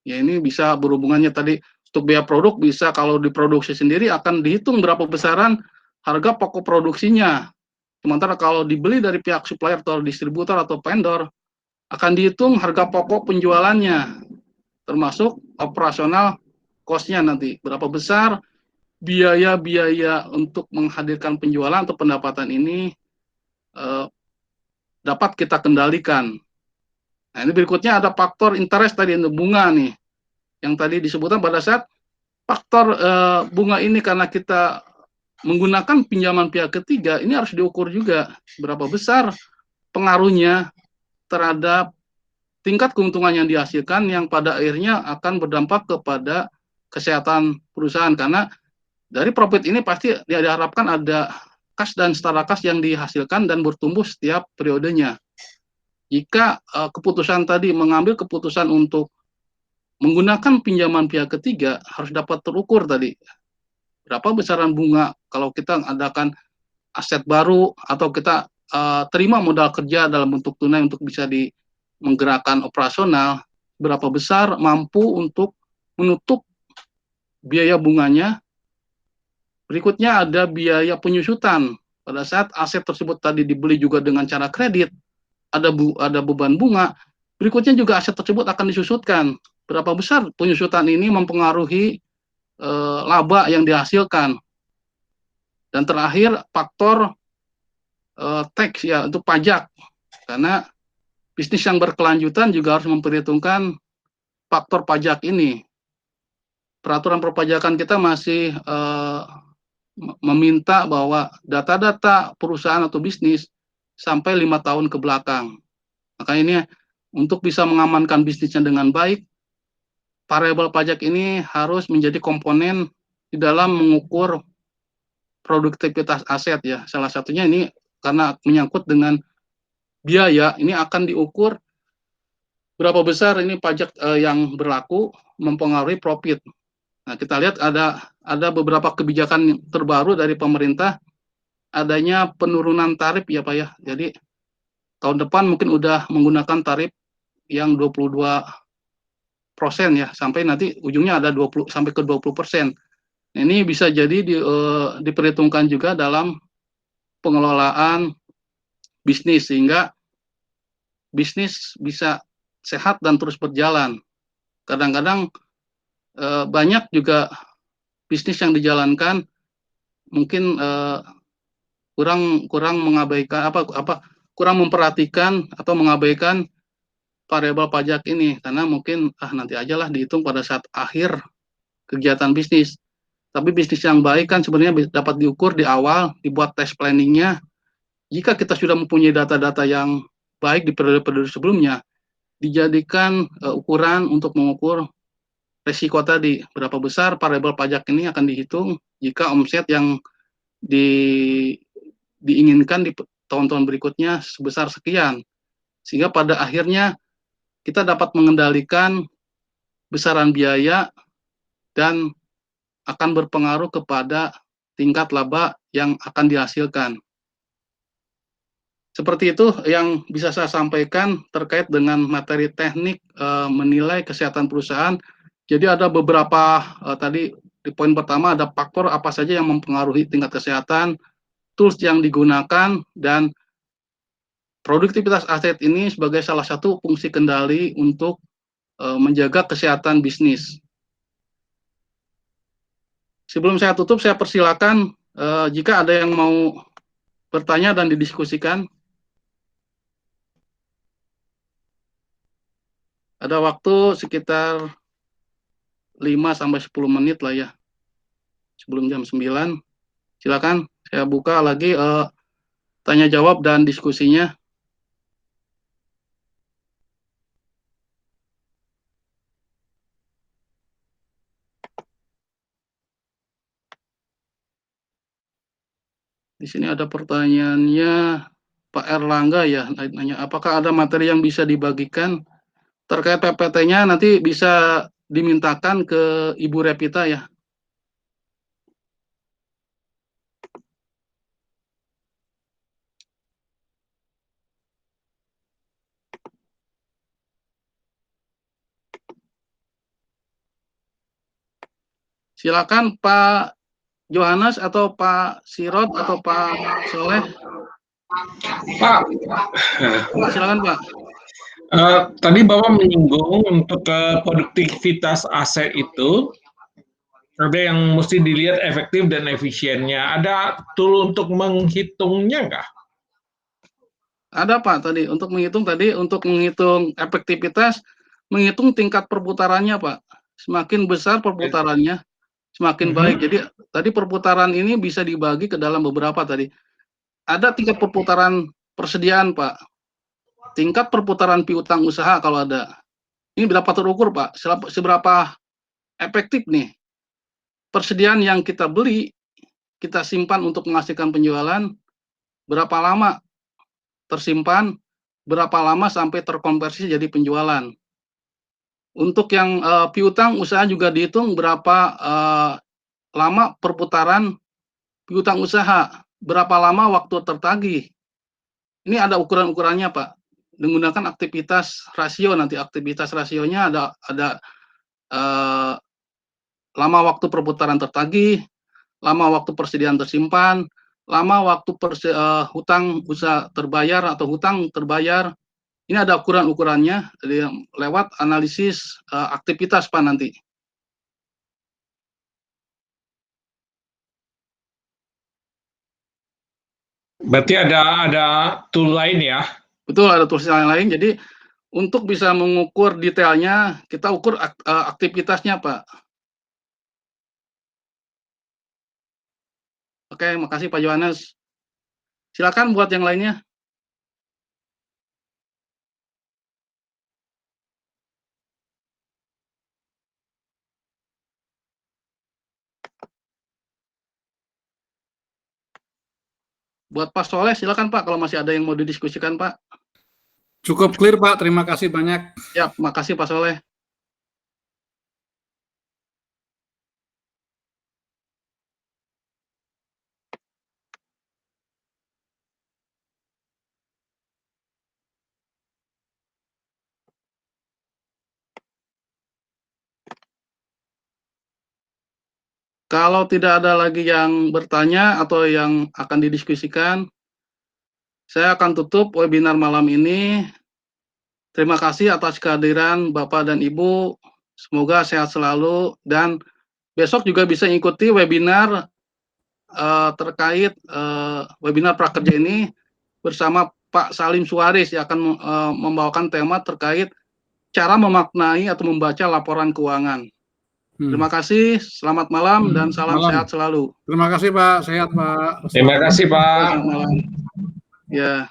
A: ya ini bisa berhubungannya tadi, untuk biaya produk bisa kalau diproduksi sendiri akan dihitung berapa besaran harga pokok produksinya. Sementara kalau dibeli dari pihak supplier atau distributor atau vendor, akan dihitung harga pokok penjualannya, termasuk operasional cost-nya nanti. Berapa besar biaya-biaya untuk menghadirkan penjualan atau pendapatan ini dapat kita kendalikan. Nah, ini berikutnya ada faktor interest tadi, bunga nih. Yang tadi disebutkan pada saat faktor bunga ini karena kita menggunakan pinjaman pihak ketiga, ini harus diukur juga berapa besar pengaruhnya terhadap tingkat keuntungan yang dihasilkan yang pada akhirnya akan berdampak kepada kesehatan perusahaan. Karena dari profit ini pasti diharapkan ada kas dan setara kas yang dihasilkan dan bertumbuh setiap periodenya. Jika keputusan tadi mengambil keputusan untuk menggunakan pinjaman pihak ketiga, harus dapat terukur tadi. Berapa besaran bunga kalau kita adakan aset baru atau kita terima modal kerja dalam bentuk tunai untuk bisa menggerakkan operasional, berapa besar mampu untuk menutup biaya bunganya. Berikutnya ada biaya penyusutan. Pada saat aset tersebut tadi dibeli juga dengan cara kredit, ada beban bunga. Berikutnya juga aset tersebut akan disusutkan. Berapa besar penyusutan ini mempengaruhi laba yang dihasilkan. Dan terakhir faktor tax ya, untuk pajak. Karena bisnis yang berkelanjutan juga harus memperhitungkan faktor pajak ini. Peraturan perpajakan kita masih meminta bahwa data-data perusahaan atau bisnis sampai 5 tahun ke belakang. Maka ini untuk bisa mengamankan bisnisnya dengan baik, variabel pajak ini harus menjadi komponen di dalam mengukur produktivitas aset ya. Salah satunya ini karena menyangkut dengan biaya, ini akan diukur berapa besar ini pajak yang berlaku mempengaruhi profit. Nah, kita lihat ada beberapa kebijakan terbaru dari pemerintah, adanya penurunan tarif ya Pak ya. Jadi tahun depan mungkin udah menggunakan tarif yang 22% ya, sampai nanti ujungnya ada 20 sampai ke 20%. Ini bisa jadi diperhitungkan juga dalam pengelolaan bisnis sehingga bisnis bisa sehat dan terus berjalan. Kadang-kadang banyak juga bisnis yang dijalankan mungkin kurang mengabaikan kurang memperhatikan atau mengabaikan variabel pajak ini, karena mungkin nanti aja lah dihitung pada saat akhir kegiatan bisnis. Tapi bisnis yang baik kan sebenarnya dapat diukur di awal, dibuat test planningnya. Jika kita sudah mempunyai data-data yang baik di periode-periode sebelumnya, dijadikan ukuran untuk mengukur resiko tadi, berapa besar variabel pajak ini akan dihitung jika omset yang diinginkan di tahun-tahun berikutnya sebesar sekian, sehingga pada akhirnya kita dapat mengendalikan besaran biaya dan akan berpengaruh kepada tingkat laba yang akan dihasilkan. Seperti itu yang bisa saya sampaikan terkait dengan materi teknik menilai kesehatan perusahaan. Jadi ada beberapa tadi di poin pertama ada faktor apa saja yang mempengaruhi tingkat kesehatan, tools yang digunakan, dan produktivitas aset ini sebagai salah satu fungsi kendali untuk menjaga kesehatan bisnis. Sebelum saya tutup, saya persilakan jika ada yang mau bertanya dan didiskusikan. Ada waktu sekitar 5-10 menit lah ya, sebelum jam 9. Silakan, saya buka lagi tanya jawab dan diskusinya. Di sini ada pertanyaannya Pak Erlangga ya, nanya apakah ada materi yang bisa dibagikan terkait PPT-nya nanti bisa dimintakan ke Ibu Revita ya. Silakan Pak Johannes atau Pak Sirot atau Pak Soleh.
H: Pak,
A: Silakan Pak.
H: Tadi Bapak menyinggung untuk produktivitas aset itu ada yang mesti dilihat efektif dan efisiennya. Ada tool untuk menghitungnya nggak?
A: Ada Pak tadi untuk menghitung efektivitas, menghitung tingkat perputarannya Pak. Semakin besar perputarannya, semakin baik. Jadi tadi perputaran ini bisa dibagi ke dalam beberapa tadi. Ada tingkat perputaran persediaan Pak. Tingkat perputaran piutang usaha kalau ada. Ini dapat terukur Pak, seberapa efektif nih persediaan yang kita beli, kita simpan untuk menghasilkan penjualan, berapa lama tersimpan, berapa lama sampai terkonversi jadi penjualan. Untuk yang piutang usaha juga dihitung berapa lama perputaran piutang usaha, berapa lama waktu tertagih. Ini ada ukuran-ukurannya Pak. Menggunakan aktivitas rasio, nanti aktivitas rasionya ada lama waktu perputaran tertagih, lama waktu persediaan tersimpan, lama waktu hutang usaha terbayar atau hutang terbayar. Ini ada ukuran-ukurannya lewat analisis aktivitas Pak nanti.
H: Berarti ada tool lain ya?
A: Betul, ada tools lain. Jadi untuk bisa mengukur detailnya, kita ukur aktivitasnya Pak. Oke, makasih Pak Johannes. Silakan buat yang lainnya. Buat Pak Soleh, silakan Pak, kalau masih ada yang mau didiskusikan Pak.
D: Cukup clear Pak, terima kasih banyak.
A: Ya, makasih Pak Soleh. Kalau tidak ada lagi yang bertanya atau yang akan didiskusikan, saya akan tutup webinar malam ini. Terima kasih atas kehadiran Bapak dan Ibu. Semoga sehat selalu dan besok juga bisa ikuti webinar terkait webinar prakerja ini bersama Pak Salim Suwaris yang akan membawakan tema terkait cara memaknai atau membaca laporan keuangan. Terima kasih, selamat malam dan salam sehat selalu.
D: Terima kasih Pak, sehat Pak.
H: Terima kasih Pak.
A: Selamat malam. Ya.